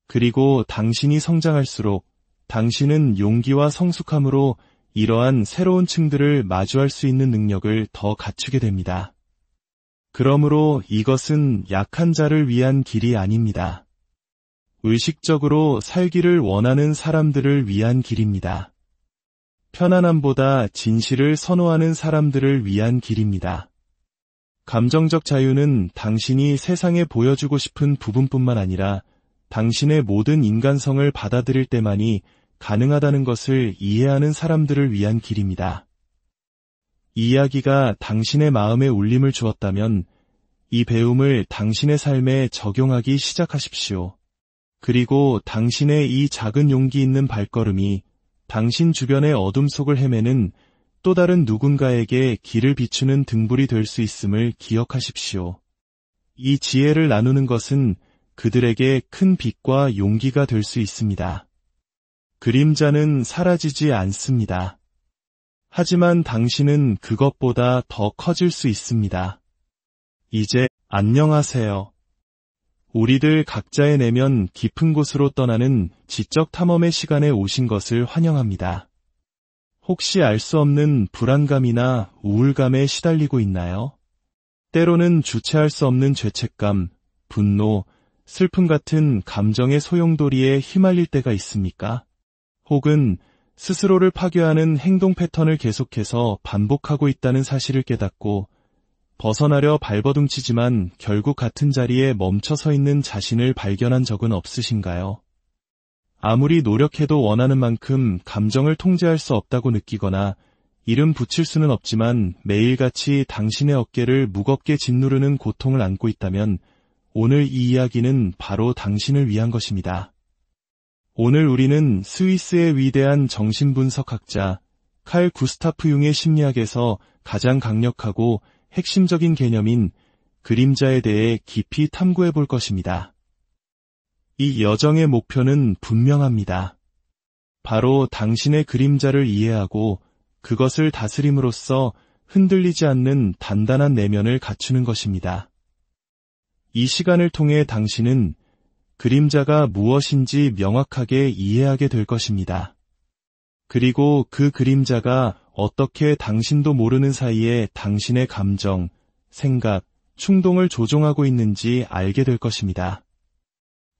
그리고 당신이 성장할수록 당신은 용기와 성숙함으로 이러한 새로운 층들을 마주할 수 있는 능력을 더 갖추게 됩니다. 그러므로 이것은 약한 자를 위한 길이 아닙니다. 의식적으로 살기를 원하는 사람들을 위한 길입니다. 편안함보다 진실을 선호하는 사람들을 위한 길입니다. 감정적 자유는 당신이 세상에 보여주고 싶은 부분뿐만 아니라 당신의 모든 인간성을 받아들일 때만이 가능하다는 것을 이해하는 사람들을 위한 길입니다. 이 이야기가 당신의 마음에 울림을 주었다면 이 배움을 당신의 삶에 적용하기 시작하십시오. 그리고 당신의 이 작은 용기 있는 발걸음이 당신 주변의 어둠 속을 헤매는 또 다른 누군가에게 길을 비추는 등불이 될 수 있음을 기억하십시오. 이 지혜를 나누는 것은 그들에게 큰 빛과 용기가 될 수 있습니다. 그림자는 사라지지 않습니다. 하지만 당신은 그것보다 더 커질 수 있습니다. 이제 안녕하세요. 우리들 각자의 내면 깊은 곳으로 떠나는 지적 탐험의 시간에 오신 것을 환영합니다. 혹시 알 수 없는 불안감이나 우울감에 시달리고 있나요? 때로는 주체할 수 없는 죄책감, 분노, 슬픔 같은 감정의 소용돌이에 휘말릴 때가 있습니까? 혹은 스스로를 파괴하는 행동 패턴을 계속해서 반복하고 있다는 사실을 깨닫고 벗어나려 발버둥치지만 결국 같은 자리에 멈춰 서 있는 자신을 발견한 적은 없으신가요? 아무리 노력해도 원하는 만큼 감정을 통제할 수 없다고 느끼거나 이름 붙일 수는 없지만 매일같이 당신의 어깨를 무겁게 짓누르는 고통을 안고 있다면 오늘 이 이야기는 바로 당신을 위한 것입니다. 오늘 우리는 스위스의 위대한 정신분석학자 칼 구스타프 융의 심리학에서 가장 강력하고 핵심적인 개념인 그림자에 대해 깊이 탐구해 볼 것입니다. 이 여정의 목표는 분명합니다. 바로 당신의 그림자를 이해하고 그것을 다스림으로써 흔들리지 않는 단단한 내면을 갖추는 것입니다. 이 시간을 통해 당신은 그림자가 무엇인지 명확하게 이해하게 될 것입니다. 그리고 그 그림자가 어떻게 당신도 모르는 사이에 당신의 감정, 생각, 충동을 조종하고 있는지 알게 될 것입니다.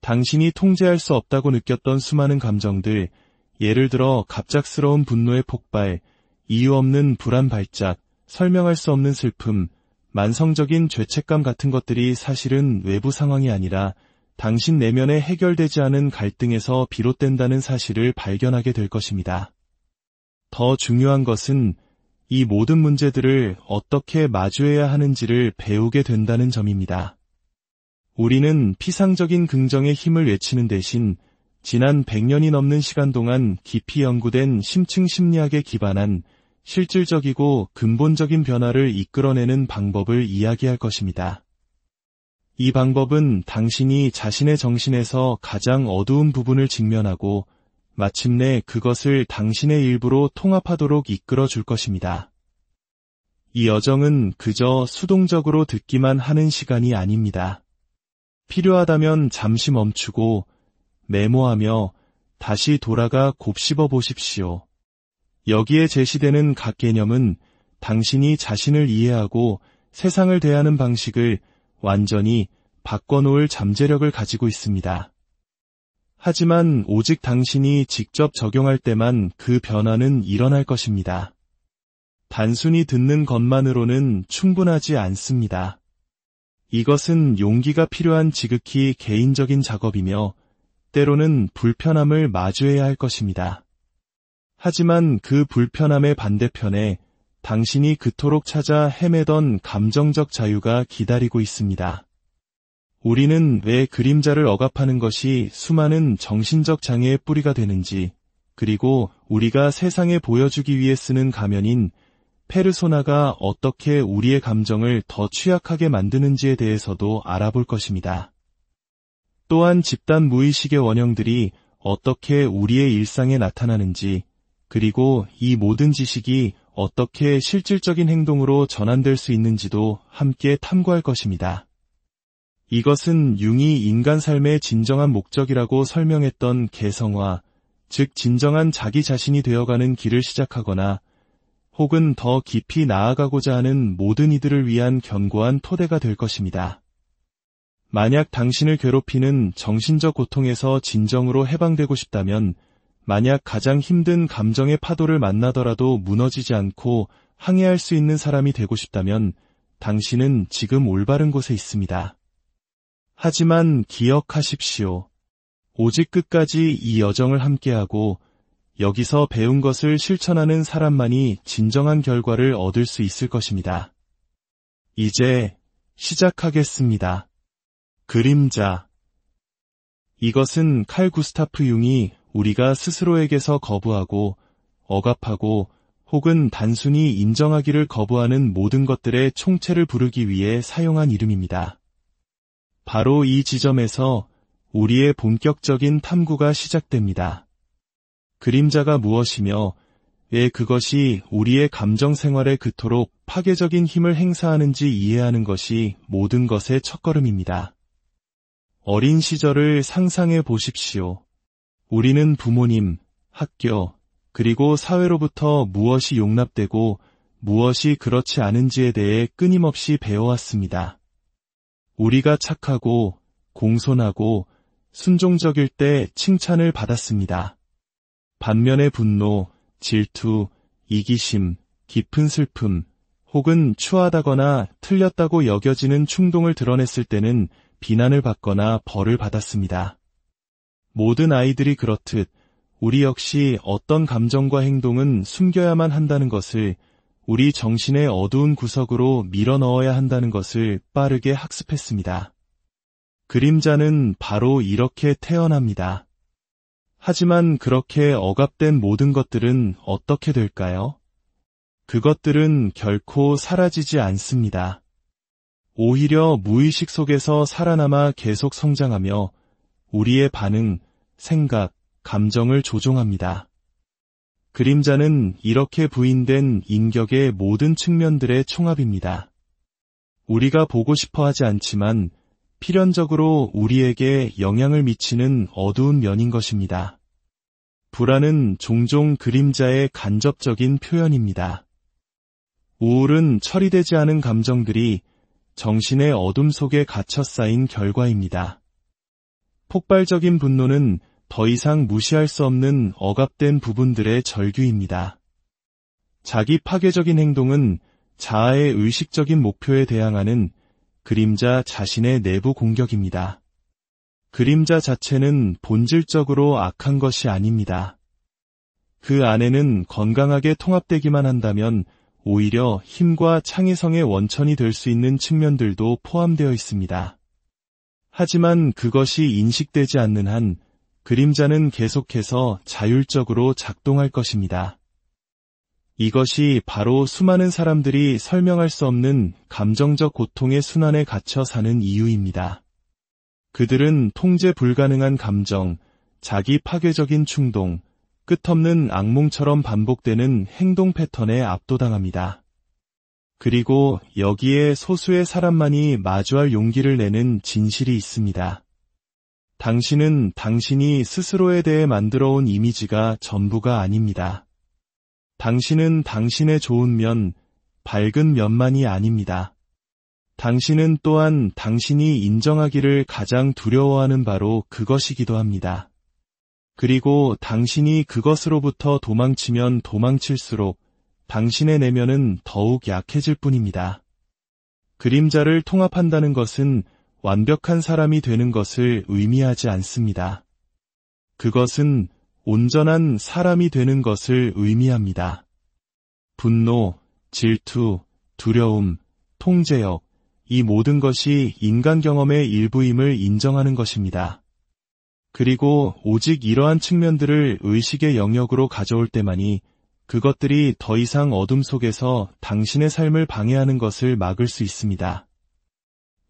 당신이 통제할 수 없다고 느꼈던 수많은 감정들, 예를 들어 갑작스러운 분노의 폭발, 이유 없는 불안 발작, 설명할 수 없는 슬픔, 만성적인 죄책감 같은 것들이 사실은 외부 상황이 아니라 당신 내면에 해결되지 않은 갈등에서 비롯된다는 사실을 발견하게 될 것입니다. 더 중요한 것은 이 모든 문제들을 어떻게 마주해야 하는지를 배우게 된다는 점입니다. 우리는 피상적인 긍정의 힘을 외치는 대신 지난 100년이 넘는 시간 동안 깊이 연구된 심층 심리학에 기반한 실질적이고 근본적인 변화를 이끌어내는 방법을 이야기할 것입니다. 이 방법은 당신이 자신의 정신에서 가장 어두운 부분을 직면하고 마침내 그것을 당신의 일부로 통합하도록 이끌어 줄 것입니다. 이 여정은 그저 수동적으로 듣기만 하는 시간이 아닙니다. 필요하다면 잠시 멈추고 메모하며 다시 돌아가 곱씹어 보십시오. 여기에 제시되는 각 개념은 당신이 자신을 이해하고 세상을 대하는 방식을 완전히 바꿔놓을 잠재력을 가지고 있습니다. 하지만 오직 당신이 직접 적용할 때만 그 변화는 일어날 것입니다. 단순히 듣는 것만으로는 충분하지 않습니다. 이것은 용기가 필요한 지극히 개인적인 작업이며 때로는 불편함을 마주해야 할 것입니다. 하지만 그 불편함의 반대편에 당신이 그토록 찾아 헤매던 감정적 자유가 기다리고 있습니다. 우리는 왜 그림자를 억압하는 것이 수많은 정신적 장애의 뿌리가 되는지, 그리고 우리가 세상에 보여주기 위해 쓰는 가면인 페르소나가 어떻게 우리의 감정을 더 취약하게 만드는지에 대해서도 알아볼 것입니다. 또한 집단 무의식의 원형들이 어떻게 우리의 일상에 나타나는지, 그리고 이 모든 지식이 어떻게 실질적인 행동으로 전환될 수 있는지도 함께 탐구할 것입니다. 이것은 융이 인간 삶의 진정한 목적이라고 설명했던 개성화, 즉 진정한 자기 자신이 되어가는 길을 시작하거나 혹은 더 깊이 나아가고자 하는 모든 이들을 위한 견고한 토대가 될 것입니다. 만약 당신을 괴롭히는 정신적 고통에서 진정으로 해방되고 싶다면, 만약 가장 힘든 감정의 파도를 만나더라도 무너지지 않고 항해할 수 있는 사람이 되고 싶다면 당신은 지금 올바른 곳에 있습니다. 하지만 기억하십시오. 오직 끝까지 이 여정을 함께하고 여기서 배운 것을 실천하는 사람만이 진정한 결과를 얻을 수 있을 것입니다. 이제 시작하겠습니다. 그림자. 이것은 칼 구스타프 융이 우리가 스스로에게서 거부하고 억압하고 혹은 단순히 인정하기를 거부하는 모든 것들의 총체를 부르기 위해 사용한 이름입니다. 바로 이 지점에서 우리의 본격적인 탐구가 시작됩니다. 그림자가 무엇이며 왜 그것이 우리의 감정 생활에 그토록 파괴적인 힘을 행사하는지 이해하는 것이 모든 것의 첫걸음입니다. 어린 시절을 상상해 보십시오. 우리는 부모님, 학교, 그리고 사회로부터 무엇이 용납되고 무엇이 그렇지 않은지에 대해 끊임없이 배워왔습니다. 우리가 착하고 공손하고 순종적일 때 칭찬을 받았습니다. 반면에 분노, 질투, 이기심, 깊은 슬픔, 혹은 추하다거나 틀렸다고 여겨지는 충동을 드러냈을 때는 비난을 받거나 벌을 받았습니다. 모든 아이들이 그렇듯 우리 역시 어떤 감정과 행동은 숨겨야만 한다는 것을, 우리 정신의 어두운 구석으로 밀어넣어야 한다는 것을 빠르게 학습했습니다. 그림자는 바로 이렇게 태어납니다. 하지만 그렇게 억압된 모든 것들은 어떻게 될까요? 그것들은 결코 사라지지 않습니다. 오히려 무의식 속에서 살아남아 계속 성장하며 우리의 반응, 생각, 감정을 조종합니다. 그림자는 이렇게 부인된 인격의 모든 측면들의 총합입니다. 우리가 보고 싶어 하지 않지만 필연적으로 우리에게 영향을 미치는 어두운 면인 것입니다. 불안은 종종 그림자의 간접적인 표현입니다. 우울은 처리되지 않은 감정들이 정신의 어둠 속에 갇혀 쌓인 결과입니다. 폭발적인 분노는 더 이상 무시할 수 없는 억압된 부분들의 절규입니다. 자기 파괴적인 행동은 자아의 의식적인 목표에 대항하는 그림자 자신의 내부 공격입니다. 그림자 자체는 본질적으로 악한 것이 아닙니다. 그 안에는 건강하게 통합되기만 한다면 오히려 힘과 창의성의 원천이 될 수 있는 측면들도 포함되어 있습니다. 하지만 그것이 인식되지 않는 한 그림자는 계속해서 자율적으로 작동할 것입니다. 이것이 바로 수많은 사람들이 설명할 수 없는 감정적 고통의 순환에 갇혀 사는 이유입니다. 그들은 통제 불가능한 감정, 자기 파괴적인 충동, 끝없는 악몽처럼 반복되는 행동 패턴에 압도당합니다. 그리고 여기에 소수의 사람만이 마주할 용기를 내는 진실이 있습니다. 당신은 당신이 스스로에 대해 만들어온 이미지가 전부가 아닙니다. 당신은 당신의 좋은 면, 밝은 면만이 아닙니다. 당신은 또한 당신이 인정하기를 가장 두려워하는 바로 그것이기도 합니다. 그리고 당신이 그것으로부터 도망치면 도망칠수록 당신의 내면은 더욱 약해질 뿐입니다. 그림자를 통합한다는 것은 완벽한 사람이 되는 것을 의미하지 않습니다. 그것은 온전한 사람이 되는 것을 의미합니다. 분노, 질투, 두려움, 통제력, 이 모든 것이 인간 경험의 일부임을 인정하는 것입니다. 그리고 오직 이러한 측면들을 의식의 영역으로 가져올 때만이 그것들이 더 이상 어둠 속에서 당신의 삶을 방해하는 것을 막을 수 있습니다.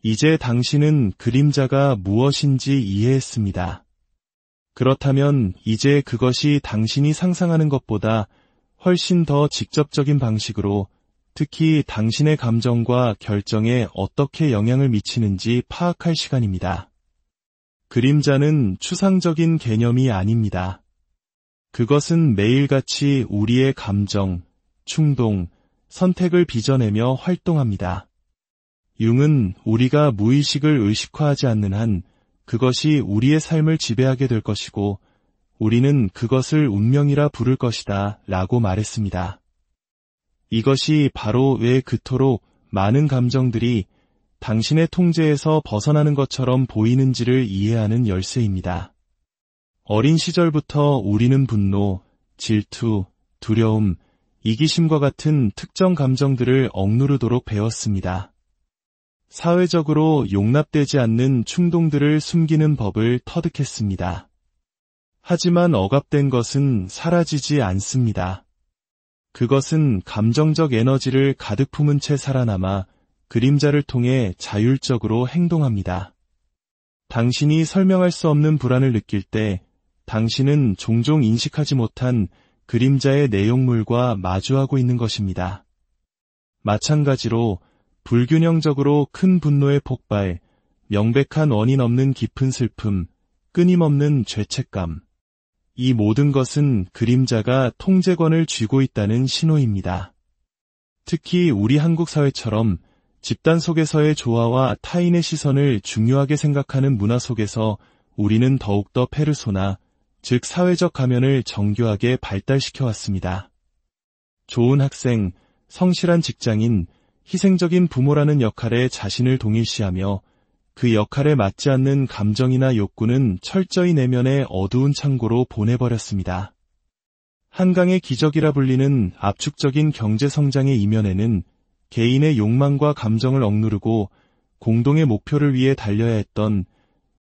이제 당신은 그림자가 무엇인지 이해했습니다. 그렇다면 이제 그것이 당신이 상상하는 것보다 훨씬 더 직접적인 방식으로 특히 당신의 감정과 결정에 어떻게 영향을 미치는지 파악할 시간입니다. 그림자는 추상적인 개념이 아닙니다. 그것은 매일같이 우리의 감정, 충동, 선택을 빚어내며 활동합니다. 융은 우리가 무의식을 의식화하지 않는 한 그것이 우리의 삶을 지배하게 될 것이고 우리는 그것을 운명이라 부를 것이다 라고 말했습니다. 이것이 바로 왜 그토록 많은 감정들이 당신의 통제에서 벗어나는 것처럼 보이는지를 이해하는 열쇠입니다. 어린 시절부터 우리는 분노, 질투, 두려움, 이기심과 같은 특정 감정들을 억누르도록 배웠습니다. 사회적으로 용납되지 않는 충동들을 숨기는 법을 터득했습니다. 하지만 억압된 것은 사라지지 않습니다. 그것은 감정적 에너지를 가득 품은 채 살아남아 그림자를 통해 자율적으로 행동합니다. 당신이 설명할 수 없는 불안을 느낄 때 당신은 종종 인식하지 못한 그림자의 내용물과 마주하고 있는 것입니다. 마찬가지로 불균형적으로 큰 분노의 폭발, 명백한 원인 없는 깊은 슬픔, 끊임없는 죄책감. 이 모든 것은 그림자가 통제권을 쥐고 있다는 신호입니다. 특히 우리 한국 사회처럼 집단 속에서의 조화와 타인의 시선을 중요하게 생각하는 문화 속에서 우리는 더욱더 페르소나, 즉 사회적 가면을 정교하게 발달시켜 왔습니다. 좋은 학생, 성실한 직장인, 희생적인 부모라는 역할에 자신을 동일시하며 그 역할에 맞지 않는 감정이나 욕구는 철저히 내면의 어두운 창고로 보내버렸습니다. 한강의 기적이라 불리는 압축적인 경제 성장의 이면에는 개인의 욕망과 감정을 억누르고 공동의 목표를 위해 달려야 했던